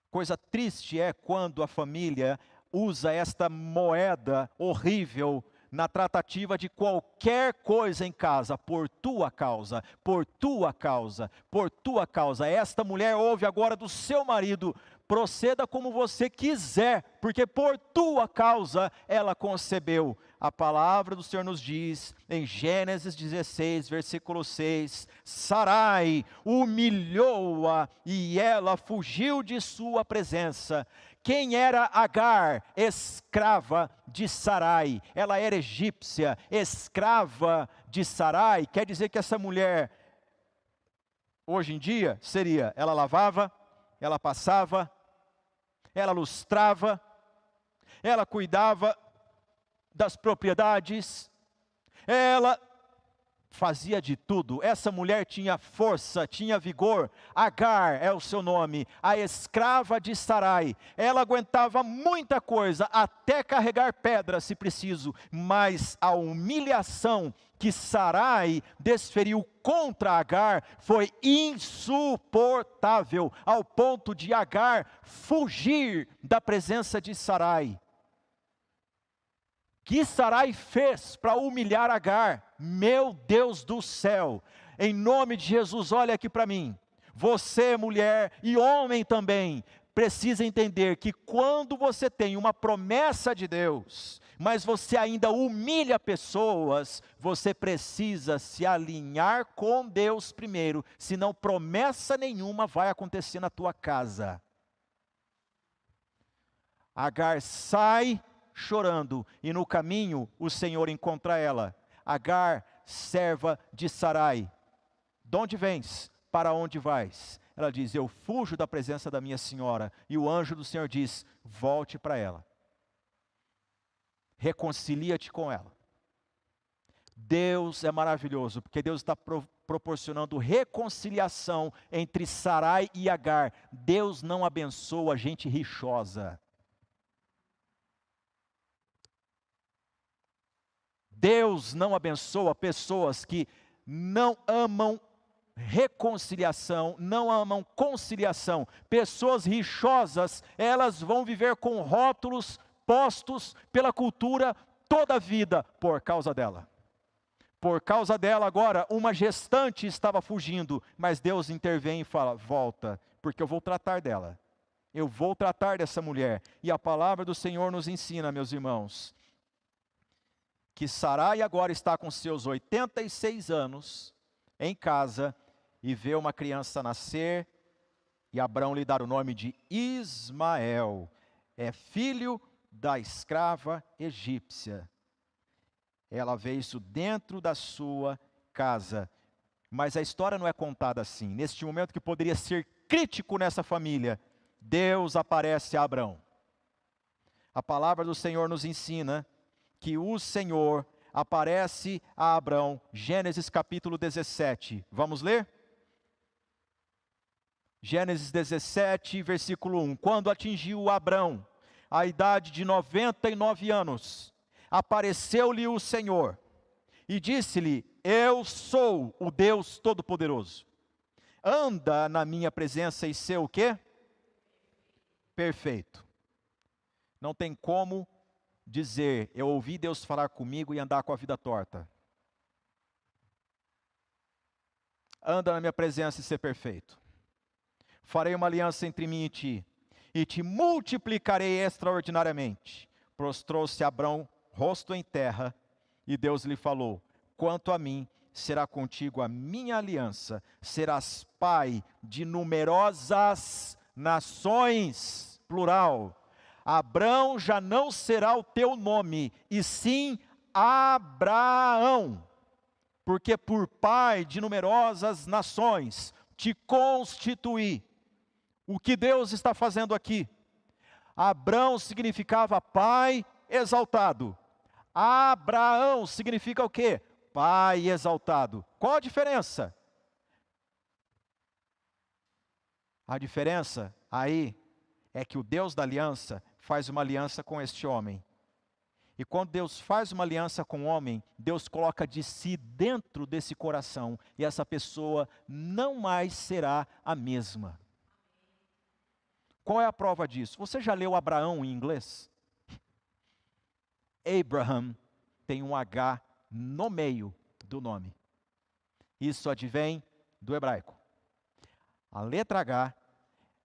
Coisa triste é quando a família usa esta moeda horrível na tratativa de qualquer coisa em casa, por tua causa, por tua causa, por tua causa. Esta mulher ouve agora do seu marido: proceda como você quiser, porque por tua causa ela concebeu. A palavra do Senhor nos diz, em Gênesis 16, versículo 6, Sarai humilhou-a e ela fugiu de sua presença. Quem era Agar? Escrava de Sarai. Ela era egípcia, escrava de Sarai. Quer dizer que essa mulher, hoje em dia, seria: ela lavava, ela passava, ela lustrava, ela cuidava das propriedades, ela fazia de tudo. Essa mulher tinha força, tinha vigor. Agar é o seu nome, a escrava de Sarai. Ela aguentava muita coisa, até carregar pedra se preciso, mas a humilhação que Sarai desferiu contra Agar foi insuportável, ao ponto de Agar fugir da presença de Sarai. Que Sarai fez para humilhar Agar? Meu Deus do céu, em nome de Jesus, olha aqui para mim. Você, mulher, e homem também, precisa entender que quando você tem uma promessa de Deus, mas você ainda humilha pessoas, você precisa se alinhar com Deus primeiro, senão promessa nenhuma vai acontecer na tua casa. Agar sai chorando, e no caminho o Senhor encontra ela. Agar, serva de Sarai: de onde vens? Para onde vais? Ela diz: eu fujo da presença da minha senhora. E o anjo do Senhor diz: volte para ela, reconcilia-te com ela. Deus é maravilhoso, porque Deus está proporcionando reconciliação entre Sarai e Agar. Deus não abençoa gente rixosa. Deus não abençoa pessoas que não amam reconciliação, não amam conciliação. Pessoas rixosas, elas vão viver com rótulos postos pela cultura toda a vida por causa dela. Por causa dela agora, uma gestante estava fugindo, mas Deus intervém e fala: volta, porque eu vou tratar dela. Eu vou tratar dessa mulher. E a palavra do Senhor nos ensina, meus irmãos, que Sarai agora está com seus 86 anos em casa e vê uma criança nascer, e Abrão lhe dá o nome de Ismael, é filho da escrava egípcia. Ela vê isso dentro da sua casa, mas a história não é contada assim. Neste momento que poderia ser crítico nessa família, Deus aparece a Abrão. A palavra do Senhor nos ensina que o Senhor aparece a Abrão, Gênesis capítulo 17, vamos ler? Gênesis 17, versículo 1, quando atingiu Abrão a idade de 99 anos, apareceu-lhe o Senhor, e disse-lhe: eu sou o Deus Todo-Poderoso, anda na minha presença e ser o quê? Perfeito. Não tem como dizer: eu ouvi Deus falar comigo e andar com a vida torta. Anda na minha presença e ser perfeito. Farei uma aliança entre mim e te multiplicarei extraordinariamente. Prostrou-se Abrão, rosto em terra, e Deus lhe falou: quanto a mim, será contigo a minha aliança, serás pai de numerosas nações, plural. Abrão já não será o teu nome, e sim Abraão, porque por pai de numerosas nações te constituí. O que Deus está fazendo aqui? Abrão significava pai exaltado. Abraão significa o quê? Pai exaltado. Qual a diferença? A diferença aí é que o Deus da aliança faz uma aliança com este homem. E quando Deus faz uma aliança com o homem, Deus coloca de si dentro desse coração, e essa pessoa não mais será a mesma. Qual é a prova disso? Você já leu Abraão em inglês? Abraham tem um H no meio do nome. Isso advém do hebraico. A letra H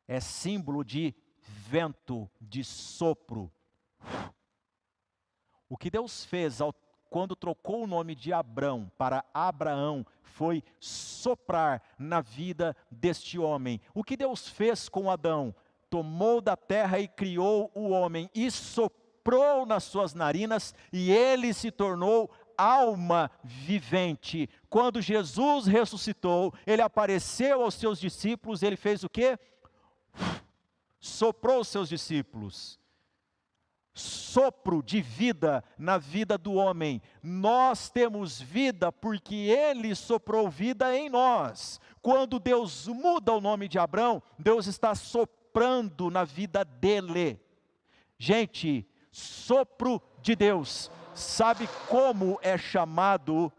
é símbolo de vento, de sopro. O que Deus fez quando trocou o nome de Abrão para Abraão foi soprar na vida deste homem. O que Deus fez com Adão? Tomou da terra e criou o homem e soprou nas suas narinas e ele se tornou alma vivente. Quando Jesus ressuscitou, ele apareceu aos seus discípulos, ele fez o quê? Soprou os seus discípulos. Sopro de vida na vida do homem. Nós temos vida porque ele soprou vida em nós. Quando Deus muda o nome de Abrão, Deus está soprando na vida dele. Gente, sopro de Deus. Sabe como é chamado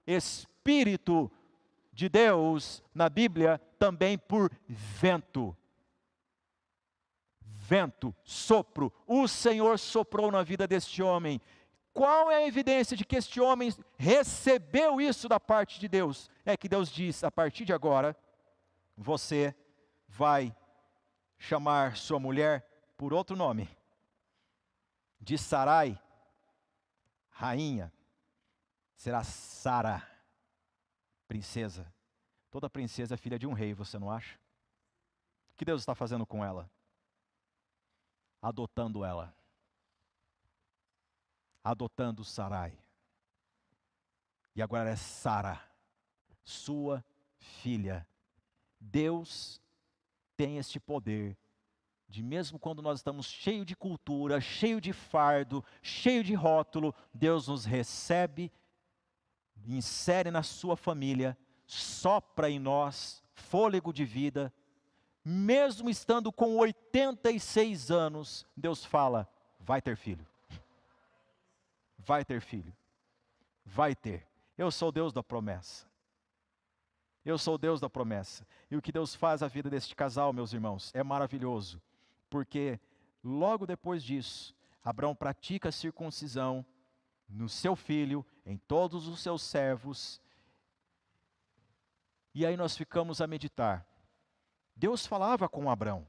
Espírito de Deus na Bíblia? Também por vento. Vento, sopro. O Senhor soprou na vida deste homem. Qual é a evidência de que este homem recebeu isso da parte de Deus? É que Deus diz, a partir de agora, você vai chamar sua mulher por outro nome. De Sarai, rainha, será Sara, princesa. Toda princesa é filha de um rei, você não acha? O que Deus está fazendo com ela? Adotando ela. Adotando Sarai. E agora é Sara, sua filha. Deus tem este poder de, mesmo quando nós estamos cheio de cultura, cheio de fardo, cheio de rótulo, Deus nos recebe, insere na sua família, sopra em nós fôlego de vida. Mesmo estando com 86 anos, Deus fala, vai ter filho. Vai ter filho. Vai ter. Eu sou o Deus da promessa. Eu sou o Deus da promessa. E o que Deus faz na vida deste casal, meus irmãos, é maravilhoso. Porque logo depois disso, Abrão pratica a circuncisão no seu filho, em todos os seus servos. E aí nós ficamos a meditar. Deus falava com Abrão.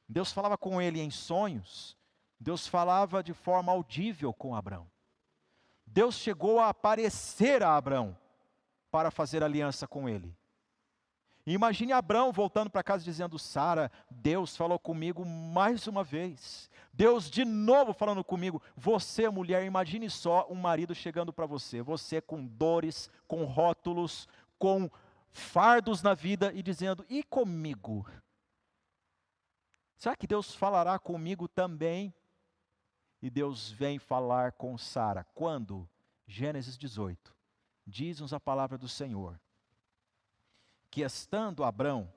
Deus falava com ele em sonhos. Deus falava de forma audível com Abrão. Deus chegou a aparecer a Abrão para fazer aliança com ele. E imagine Abrão voltando para casa dizendo, Sara, Deus falou comigo mais uma vez. Deus de novo falando comigo. Você, mulher, imagine só um marido chegando para você. Você com dores, com rótulos, com fardos na vida e dizendo, e comigo? Será que Deus falará comigo também? E Deus vem falar com Sara. Quando? Gênesis 18. Diz-nos a palavra do Senhor. Que estando Abrão,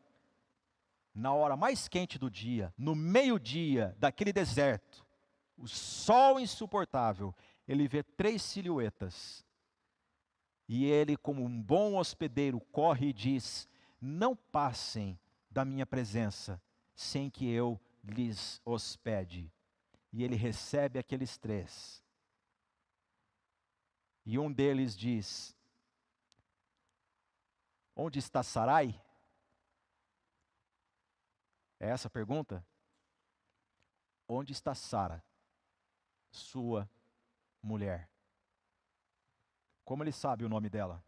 na hora mais quente do dia, no meio-dia daquele deserto, o sol insuportável, ele vê 3 silhuetas. E ele, como um bom hospedeiro, corre e diz, não passem da minha presença, sem que eu lhes hospede. E ele recebe aqueles 3. E um deles diz, onde está Sarai? É essa a pergunta? Onde está Sara, sua mulher? Como ele sabe o nome dela?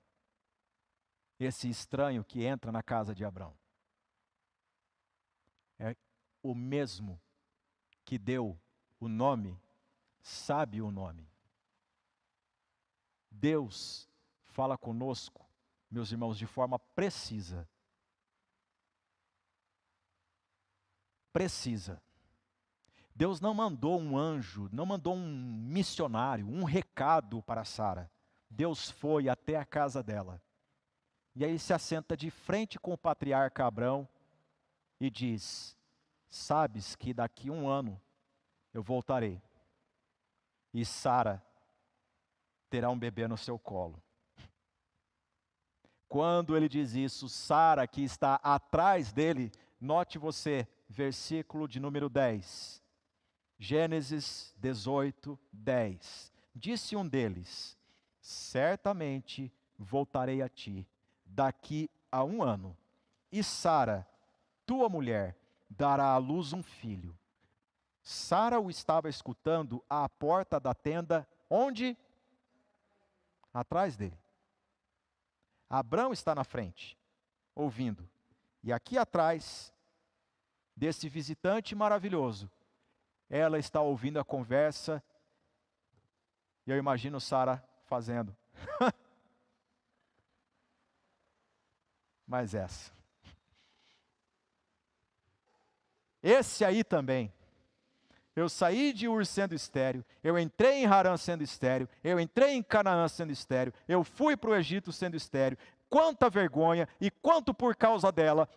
Esse estranho que entra na casa de Abrão. É o mesmo que deu o nome, sabe o nome. Deus fala conosco, meus irmãos, de forma precisa. Precisa. Deus não mandou um anjo, não mandou um missionário, um recado para Sara. Deus foi até a casa dela. E aí se assenta de frente com o patriarca Abrão e diz: sabes que daqui 1 ano eu voltarei, e Sara terá um bebê no seu colo. Quando ele diz isso, Sara, que está atrás dele, note você, versículo de número 10. Gênesis 18, 10. Disse um deles: certamente voltarei a ti daqui a 1 ano, e Sara, tua mulher, dará à luz um filho. Sara o estava escutando à porta da tenda, onde? Atrás dele. Abrão está na frente, ouvindo. E aqui atrás desse visitante maravilhoso, ela está ouvindo a conversa, e eu imagino Sara fazendo. Mas essa. Esse aí também. Eu saí de Ur sendo estéril, eu entrei em Harã sendo estéril, eu entrei em Canaã sendo estéril, eu fui para o Egito sendo estéril. Quanta vergonha, e quanto por causa dela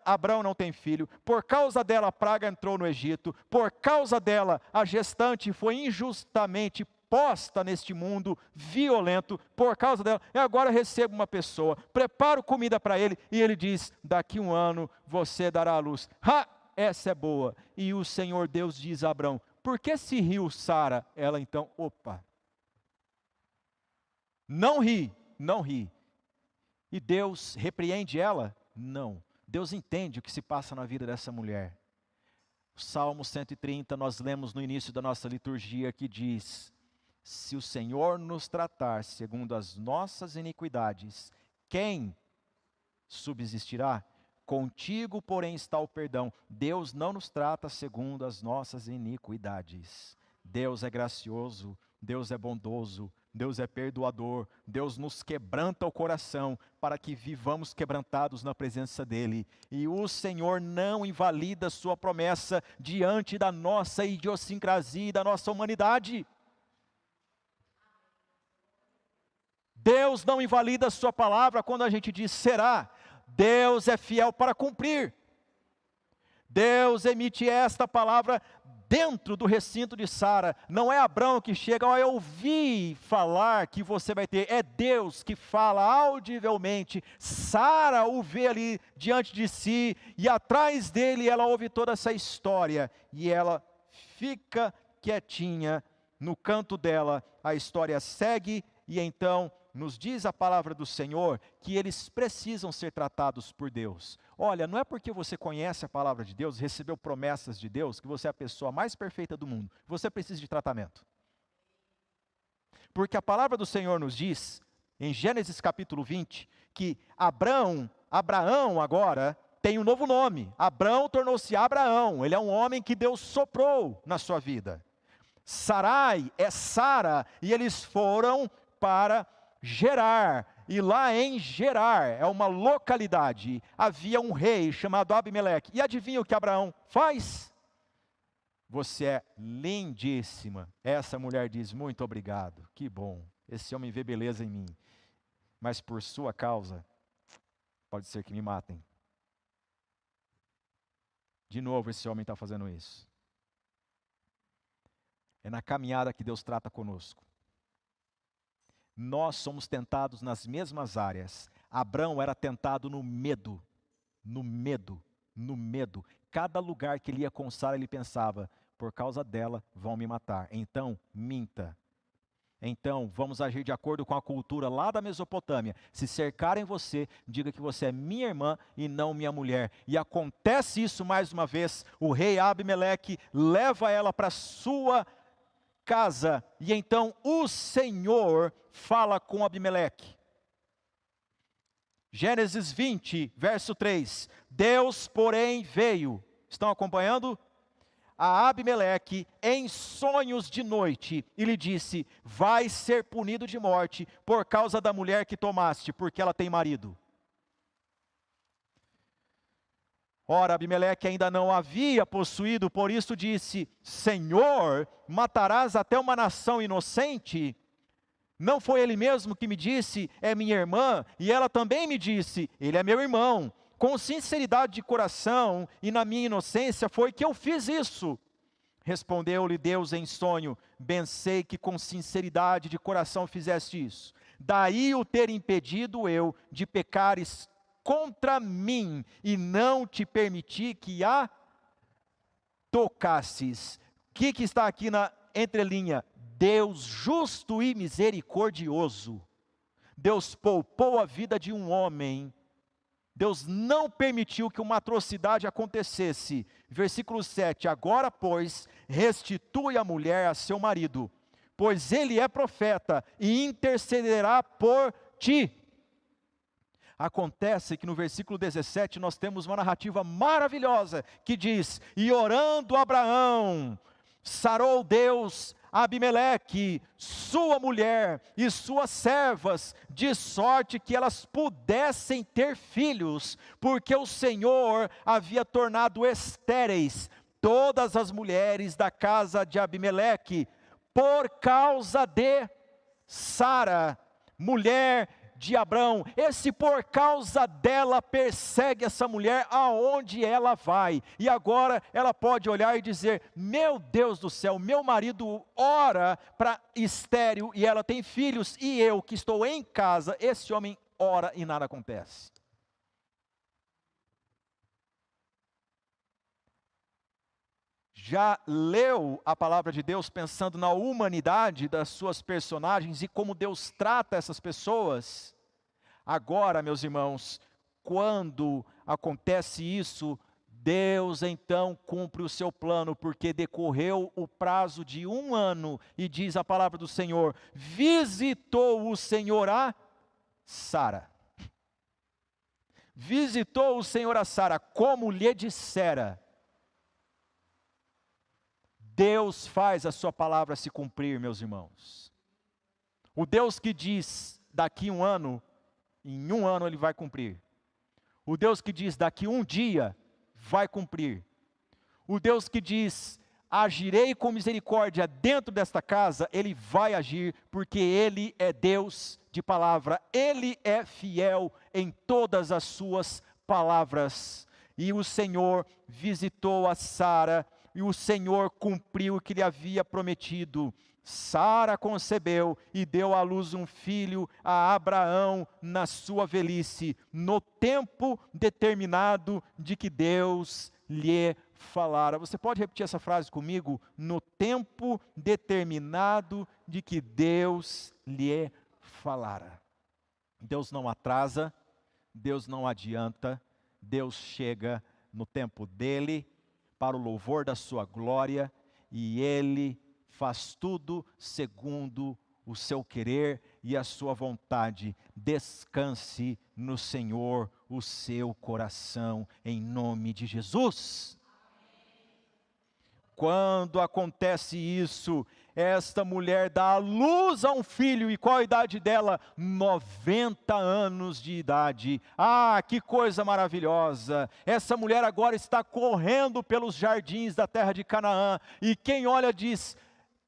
Abrão não tem filho, por causa dela a praga entrou no Egito, por causa dela a gestante foi injustamente posta neste mundo violento, por causa dela, e agora recebo uma pessoa, preparo comida para ele, e ele diz: daqui 1 ano você dará à luz. Essa é boa. E o Senhor Deus diz a Abrão: por que se riu Sara? Ela então, não ri, não ri. E Deus repreende ela? Não. Deus entende o que se passa na vida dessa mulher. O Salmo 130, nós lemos no início da nossa liturgia, que diz: se o Senhor nos tratar segundo as nossas iniquidades, quem subsistirá? Contigo, porém, está o perdão. Deus não nos trata segundo as nossas iniquidades. Deus é gracioso, Deus é bondoso, Deus é perdoador, Deus nos quebranta o coração para que vivamos quebrantados na presença dEle. E o Senhor não invalida sua promessa diante da nossa idiosincrasia e da nossa humanidade. Deus não invalida sua palavra quando a gente diz será. Deus é fiel para cumprir. Deus emite esta palavra dentro do recinto de Sara. Não é Abrão que chega: eu ouvi falar que você vai ter. É Deus que fala audivelmente. Sara o vê ali diante de si, e atrás dele ela ouve toda essa história, e ela fica quietinha no canto dela. A história segue, e então nos diz a palavra do Senhor que eles precisam ser tratados por Deus. Olha, não é porque você conhece a palavra de Deus, recebeu promessas de Deus, que você é a pessoa mais perfeita do mundo. Você precisa de tratamento. Porque a palavra do Senhor nos diz, em Gênesis capítulo 20, que Abraão agora tem um novo nome. Abrão tornou-se Abraão. Ele é um homem que Deus soprou na sua vida. Sarai é Sara, e eles foram para Gerar, e lá em Gerar, é uma localidade, havia um rei chamado Abimeleque. E adivinha o que Abraão faz? Você é lindíssima. Essa mulher diz: muito obrigado, que bom, esse homem vê beleza em mim, mas por sua causa, pode ser que me matem. De novo esse homem está fazendo isso. É na caminhada que Deus trata conosco. Nós somos tentados nas mesmas áreas. Abrão era tentado no medo. Cada lugar que ele ia com Sara, ele pensava: por causa dela vão me matar, então minta. Então vamos agir de acordo com a cultura lá da Mesopotâmia. Se cercarem você, diga que você é minha irmã e não minha mulher. E acontece isso mais uma vez. O rei Abimeleque leva ela para sua casa, e então o Senhor fala com Abimeleque. Gênesis 20, verso 3. Deus, porém, veio, estão acompanhando? A Abimeleque em sonhos de noite, e lhe disse: vai ser punido de morte por causa da mulher que tomaste, porque ela tem marido. Ora, Abimeleque ainda não havia possuído, por isso disse: Senhor, matarás até uma nação inocente? Não foi ele mesmo que me disse: é minha irmã? E ela também me disse: ele é meu irmão. Com sinceridade de coração e na minha inocência foi que eu fiz isso. Respondeu-lhe Deus em sonho: bem sei que com sinceridade de coração fizeste isso. Daí o ter impedido eu de pecares contra mim e não te permiti que a tocasses. O que está aqui na entrelinha? Deus justo e misericordioso. Deus poupou a vida de um homem. Deus não permitiu que uma atrocidade acontecesse. Versículo 7, agora, pois, restitui a mulher a seu marido, pois ele é profeta e intercederá por ti. Acontece que no versículo 17 nós temos uma narrativa maravilhosa que diz: e orando Abraão, sarou Deus Abimeleque, sua mulher e suas servas, de sorte que elas pudessem ter filhos, porque o Senhor havia tornado estéreis todas as mulheres da casa de Abimeleque, por causa de Sara, mulher de Abrão. Esse por causa dela persegue essa mulher aonde ela vai, e agora ela pode olhar e dizer: meu Deus do céu, meu marido ora para estéril e ela tem filhos, e eu que estou em casa, esse homem ora e nada acontece. Já leu a palavra de Deus pensando na humanidade das suas personagens e como Deus trata essas pessoas? Agora, meus irmãos, quando acontece isso, Deus então cumpre o seu plano, porque decorreu o prazo de 1 ano, e diz a palavra do Senhor: visitou o Senhor a Sara. Visitou o Senhor a Sara, como lhe dissera. Deus faz a sua palavra se cumprir, meus irmãos. O Deus que diz, daqui 1 ano, em 1 ano ele vai cumprir. O Deus que diz, daqui 1 dia, vai cumprir. O Deus que diz, agirei com misericórdia dentro desta casa, Ele vai agir, porque Ele é Deus de palavra. Ele é fiel em todas as suas palavras. E o Senhor visitou a Sara, e o Senhor cumpriu o que lhe havia prometido. Sara concebeu e deu à luz um filho a Abraão na sua velhice, no tempo determinado de que Deus lhe falara. Você pode repetir essa frase comigo? No tempo determinado de que Deus lhe falara. Deus não atrasa, Deus não adianta, Deus chega no tempo dele, para o louvor da sua glória, e Ele faz tudo segundo o seu querer e a sua vontade. Descanse no Senhor o seu coração, em nome de Jesus. Quando acontece isso, esta mulher dá à luz a um filho, e qual a idade dela? 90 anos de idade. Ah, que coisa maravilhosa! Essa mulher agora está correndo pelos jardins da terra de Canaã, e quem olha diz: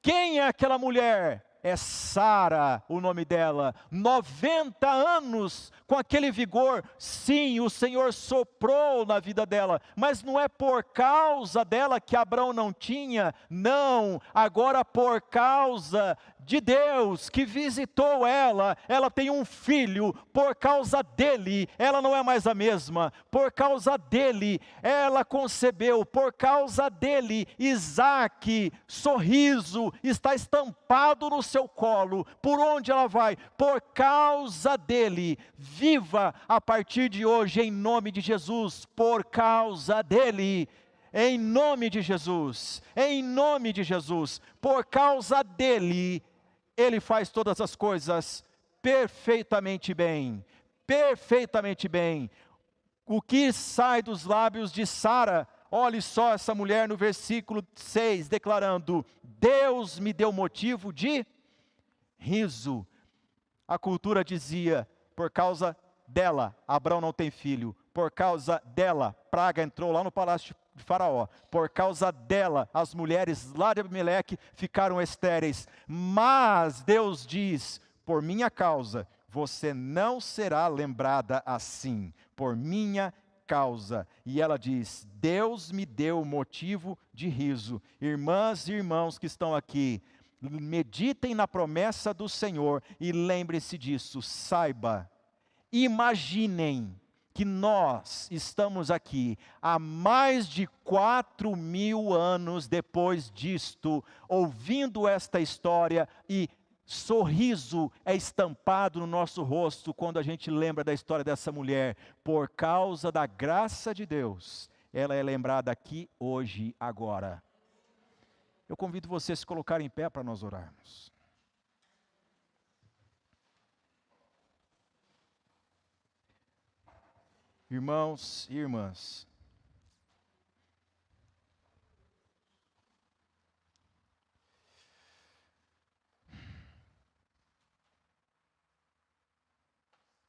quem é aquela mulher? É Sara, o nome dela. 90 anos com aquele vigor. Sim, o Senhor soprou na vida dela, mas não é por causa dela que Abrão não tinha. Não, agora por causa de Deus que visitou ela, ela tem um filho. Por causa dele, ela não é mais a mesma. Por causa dele, ela concebeu. Por causa dele, Isaque, sorriso, está estampado no seu colo. Por onde ela vai? Por causa dele. Viva a partir de hoje em nome de Jesus. Por causa dele. Em nome de Jesus. Em nome de Jesus. Por causa dele, Ele faz todas as coisas perfeitamente bem. Perfeitamente bem. O que sai dos lábios de Sara? Olhe só essa mulher no versículo 6, declarando: Deus me deu motivo de riso. A cultura dizia: por causa dela, Abrão não tem filho. Por causa dela, praga entrou lá no palácio de Faraó. Por causa dela, as mulheres lá de Abimeleque ficaram estéreis. Mas Deus diz: por minha causa, você não será lembrada assim. Por minha causa. E ela diz: Deus me deu motivo de riso. Irmãs e irmãos que estão aqui, meditem na promessa do Senhor e lembre-se disso, saiba, imaginem que nós estamos aqui há mais de 4.000 anos depois disto, ouvindo esta história, e sorriso é estampado no nosso rosto quando a gente lembra da história dessa mulher. Por causa da graça de Deus, ela é lembrada aqui, hoje, agora. Eu convido você a se colocar em pé para nós orarmos. Irmãos e irmãs,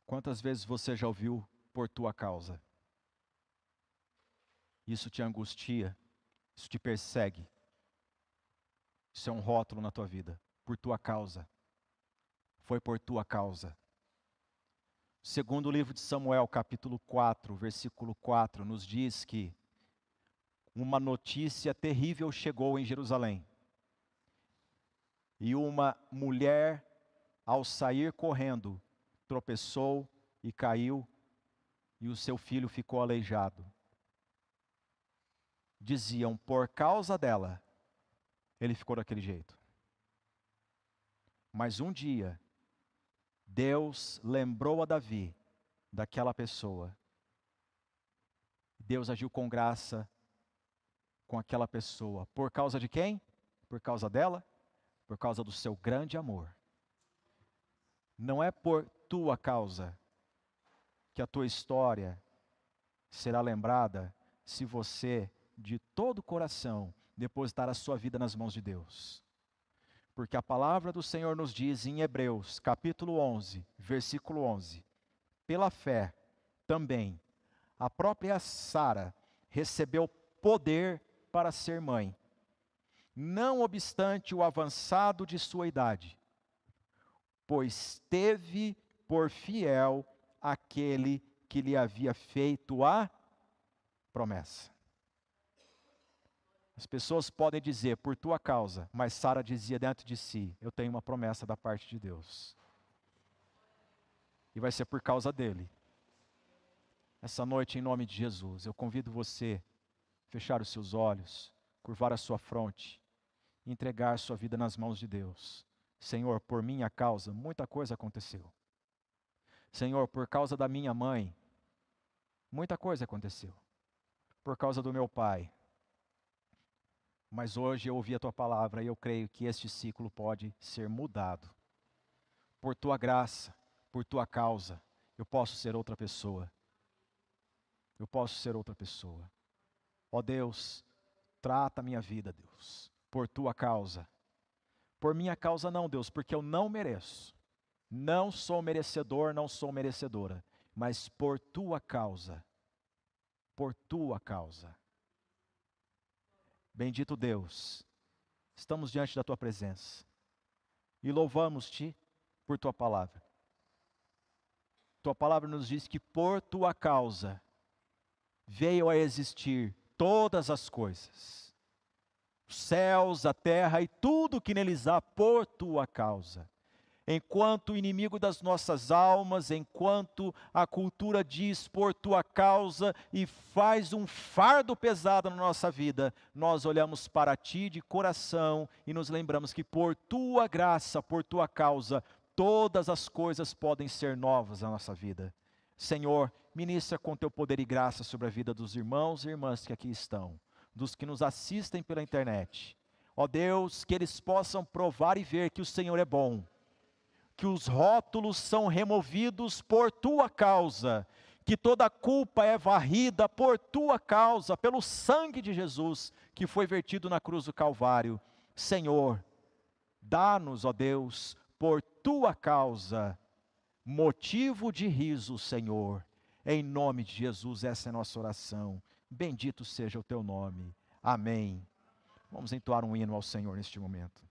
quantas vezes você já ouviu por tua causa? Isso te angustia, isso te persegue, isso é um rótulo na tua vida, por tua causa, foi por tua causa. Segundo o livro de Samuel, capítulo 4, versículo 4, nos diz que uma notícia terrível chegou em Jerusalém. E uma mulher, ao sair correndo, tropeçou e caiu, e o seu filho ficou aleijado. Diziam, por causa dela, ele ficou daquele jeito. Mas um dia, Deus lembrou a Davi daquela pessoa. Deus agiu com graça com aquela pessoa. Por causa de quem? Por causa dela? Por causa do seu grande amor. Não é por tua causa que a tua história será lembrada se você, de todo o coração, depositar a sua vida nas mãos de Deus. Porque a palavra do Senhor nos diz em Hebreus, capítulo 11, versículo 11, pela fé, também, a própria Sara recebeu poder para ser mãe, não obstante o avançado de sua idade, pois teve por fiel aquele que lhe havia feito a promessa. As pessoas podem dizer, por tua causa, mas Sara dizia dentro de si, eu tenho uma promessa da parte de Deus. E vai ser por causa dele. Essa noite, em nome de Jesus, eu convido você a fechar os seus olhos, curvar a sua fronte, e entregar sua vida nas mãos de Deus. Senhor, por minha causa, muita coisa aconteceu. Senhor, por causa da minha mãe, muita coisa aconteceu. Por causa do meu pai. Mas hoje eu ouvi a tua palavra e eu creio que este ciclo pode ser mudado. Por tua graça, por tua causa, eu posso ser outra pessoa. Eu posso ser outra pessoa. Ó Deus, trata a minha vida, Deus, por tua causa. Por minha causa não, Deus, porque eu não mereço. Não sou merecedor, não sou merecedora. Mas por tua causa. Por tua causa. Bendito Deus, estamos diante da tua presença e louvamos-te por tua palavra. Tua palavra nos diz que por tua causa veio a existir todas as coisas, os céus, a terra e tudo que neles há por tua causa. Enquanto inimigo das nossas almas, enquanto a cultura diz por tua causa e faz um fardo pesado na nossa vida, nós olhamos para ti de coração e nos lembramos que por tua graça, por tua causa, todas as coisas podem ser novas na nossa vida. Senhor, ministra com teu poder e graça sobre a vida dos irmãos e irmãs que aqui estão, dos que nos assistem pela internet. Ó Deus, que eles possam provar e ver que o Senhor é bom, que os rótulos são removidos por tua causa, que toda a culpa é varrida por tua causa, pelo sangue de Jesus, que foi vertido na cruz do Calvário. Senhor, dá-nos, ó Deus, por tua causa, motivo de riso, Senhor. Em nome de Jesus, essa é a nossa oração. Bendito seja o teu nome. Amém. Vamos entoar um hino ao Senhor neste momento.